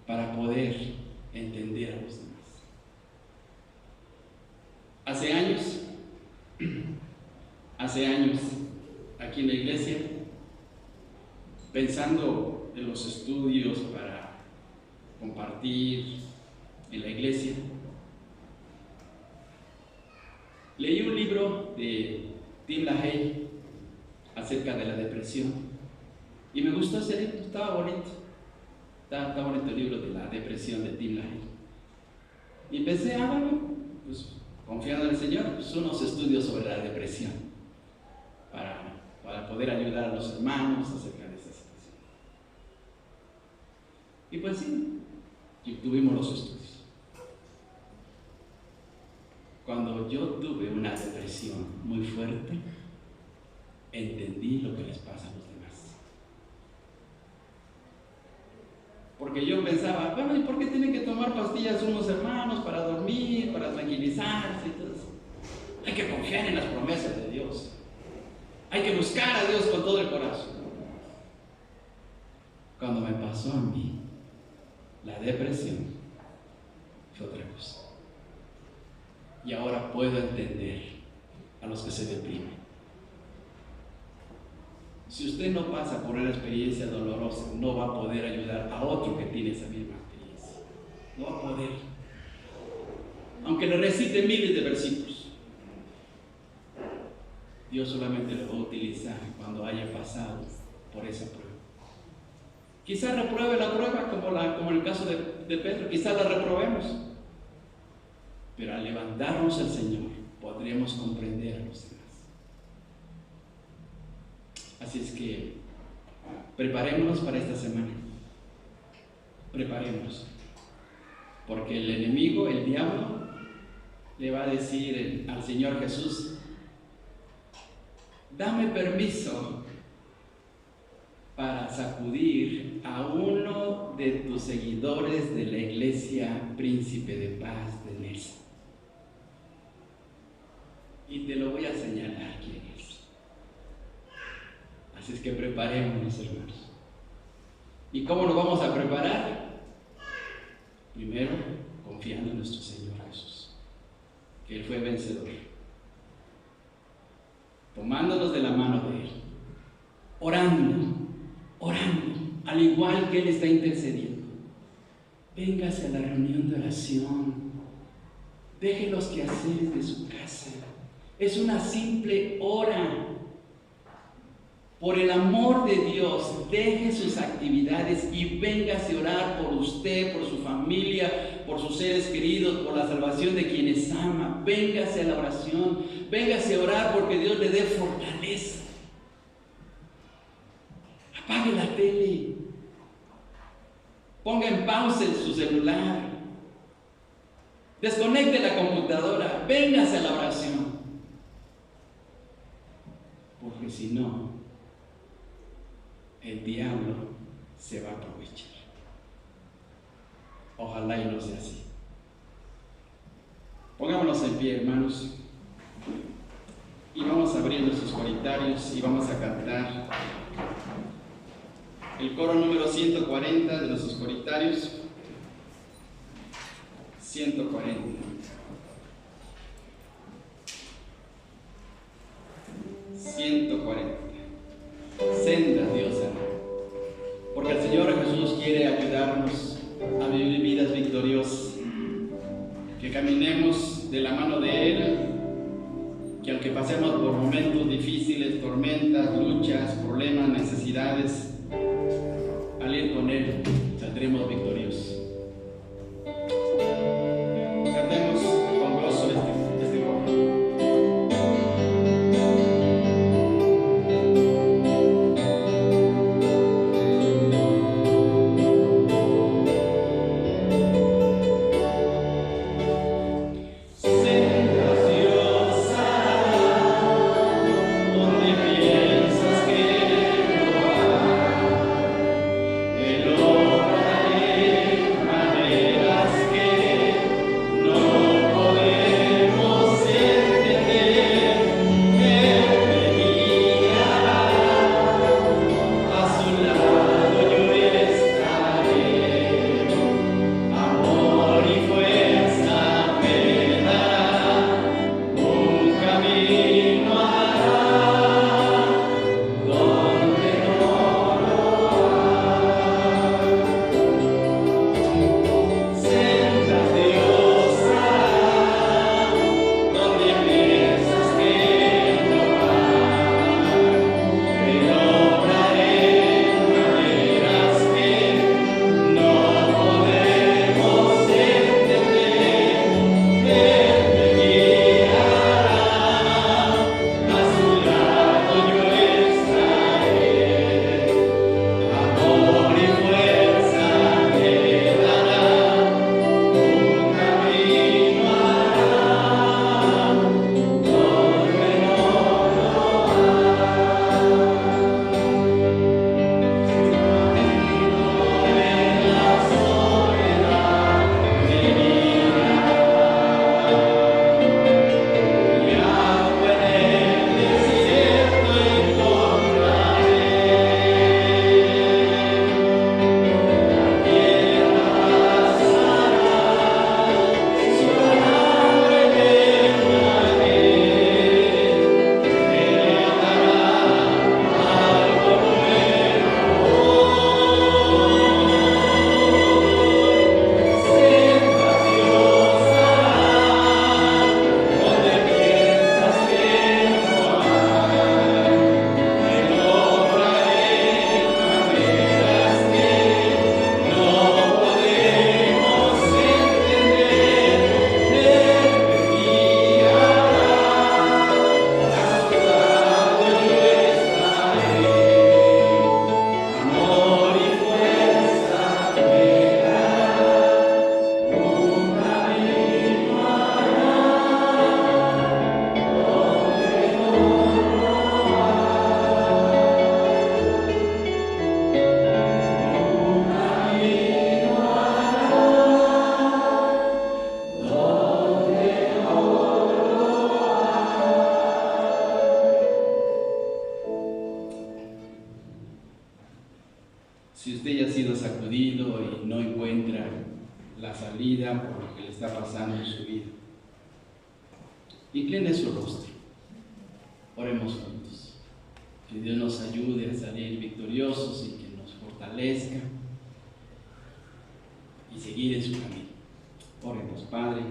para poder entender a los demás. Hace años, aquí en la iglesia, pensando en los estudios para compartir en la iglesia, leí un libro de Tim LaHaye acerca de la depresión y me gustó ese libro, estaba bonito. Está bonito el libro de la depresión de Tim LaHaye. Y pensé, bueno, pues confiando en el Señor, pues unos estudios sobre la depresión para poder ayudar a los hermanos acerca de esa situación. Y pues sí, y tuvimos los estudios. Cuando yo tuve una depresión muy fuerte, entendí lo que les pasa a los demás. Porque yo pensaba, bueno, ¿y por qué tienen que tomar pastillas unos hermanos para dormir, para tranquilizarse y todo eso? Hay que confiar en las promesas de Dios. Hay que buscar a Dios con todo el corazón. Cuando me pasó a mí la depresión, fue otra cosa. Y ahora puedo entender a los que se deprimen. Si usted no pasa por una experiencia dolorosa, no va a poder ayudar a otro que tiene esa misma experiencia. No va a poder. Aunque le recite miles de versículos. Dios solamente lo va a utilizar cuando haya pasado por esa prueba. Quizá repruebe la prueba como en el caso de Pedro, quizá la reprobemos, pero al levantarnos al Señor podremos comprender a los demás. Así es que preparémonos para esta semana, preparémonos, porque el enemigo, el diablo, le va a decir al Señor Jesús: dame permiso para sacudir a uno de tus seguidores de la iglesia Príncipe de Paz de Nesa. Y te lo voy a señalar quién es. Así es que preparémonos, hermanos. ¿Y cómo nos vamos a preparar? Primero, confiando en nuestro Señor Jesús, que Él fue vencedor. Tomándonos de la mano de Él, orando, al igual que Él está intercediendo. Véngase a la reunión de oración, deje los quehaceres de su casa. Es una simple hora. Por el amor de Dios, deje sus actividades y véngase a orar por usted, por su familia, por sus seres queridos, por la salvación de quienes ama. Véngase a la oración, véngase a orar porque Dios le dé fortaleza. Apague la tele, ponga en pausa su celular, desconecte la computadora, véngase a la oración. Porque si no, el diablo se va a aprovechar. Ojalá y no sea así. Pongámonos en pie, hermanos, y vamos a abrir nuestros coritarios y vamos a cantar el coro número 140 de nuestros coritarios. 140. Senda, Dios amado. Porque el Señor Jesús quiere ayudarnos a vivir vidas victoriosas, que caminemos de la mano de Él, que aunque pasemos por momentos difíciles, tormentas, luchas, problemas, necesidades, al ir con Él saldremos victoriosos. Cantemos con gozo este coro. El obra la salida, por lo que le está pasando en su vida. Incline su rostro. Oremos juntos. Que Dios nos ayude a salir victoriosos y que nos fortalezca y seguir en su camino. Oremos, Padre.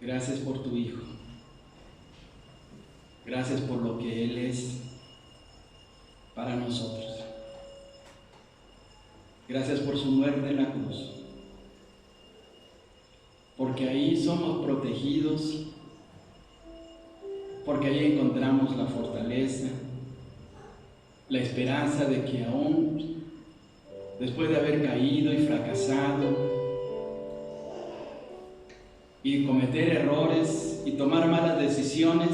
Gracias por tu Hijo. Gracias por lo que Él es para nosotros. Gracias por su muerte en la cruz. Porque ahí somos protegidos, porque ahí encontramos la fortaleza, la esperanza de que aún después de haber caído y fracasado y cometer errores y tomar malas decisiones,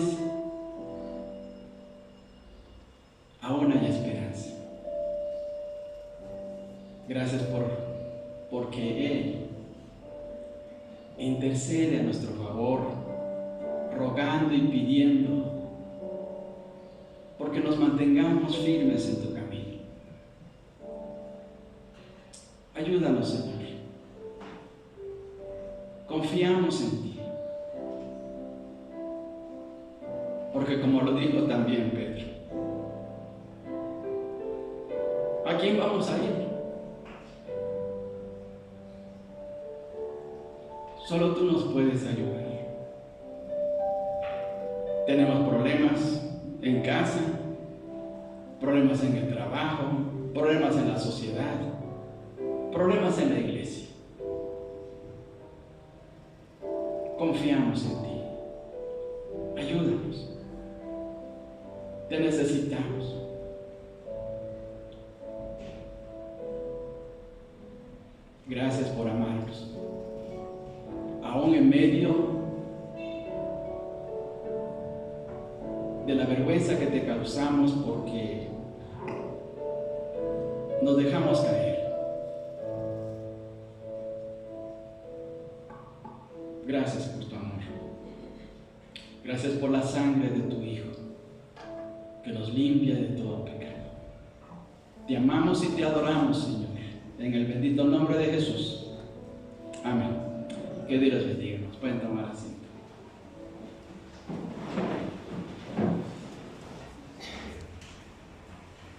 aún hay esperanza. Gracias porque Él intercede a nuestro favor, rogando y pidiendo porque nos mantengamos firmes en tu camino. Ayúdanos, Señor. Confiamos en ti. Porque como lo dijo también Pedro, ¿a quién vamos a ir? Solo tú nos puedes ayudar. Tenemos problemas en casa, problemas en el trabajo, problemas en la sociedad, problemas en la iglesia. Confiamos en ti. Ayúdanos. Te necesitamos. Gracias por amarnos. Aún en medio de la vergüenza que te causamos porque nos dejamos caer. Gracias por tu amor. Gracias por la sangre de tu Hijo que nos limpia de todo pecado. Te amamos y te adoramos, Señor, en el bendito nombre de Jesús. Amén. Que Dios les bendiga. Nos pueden tomar asiento.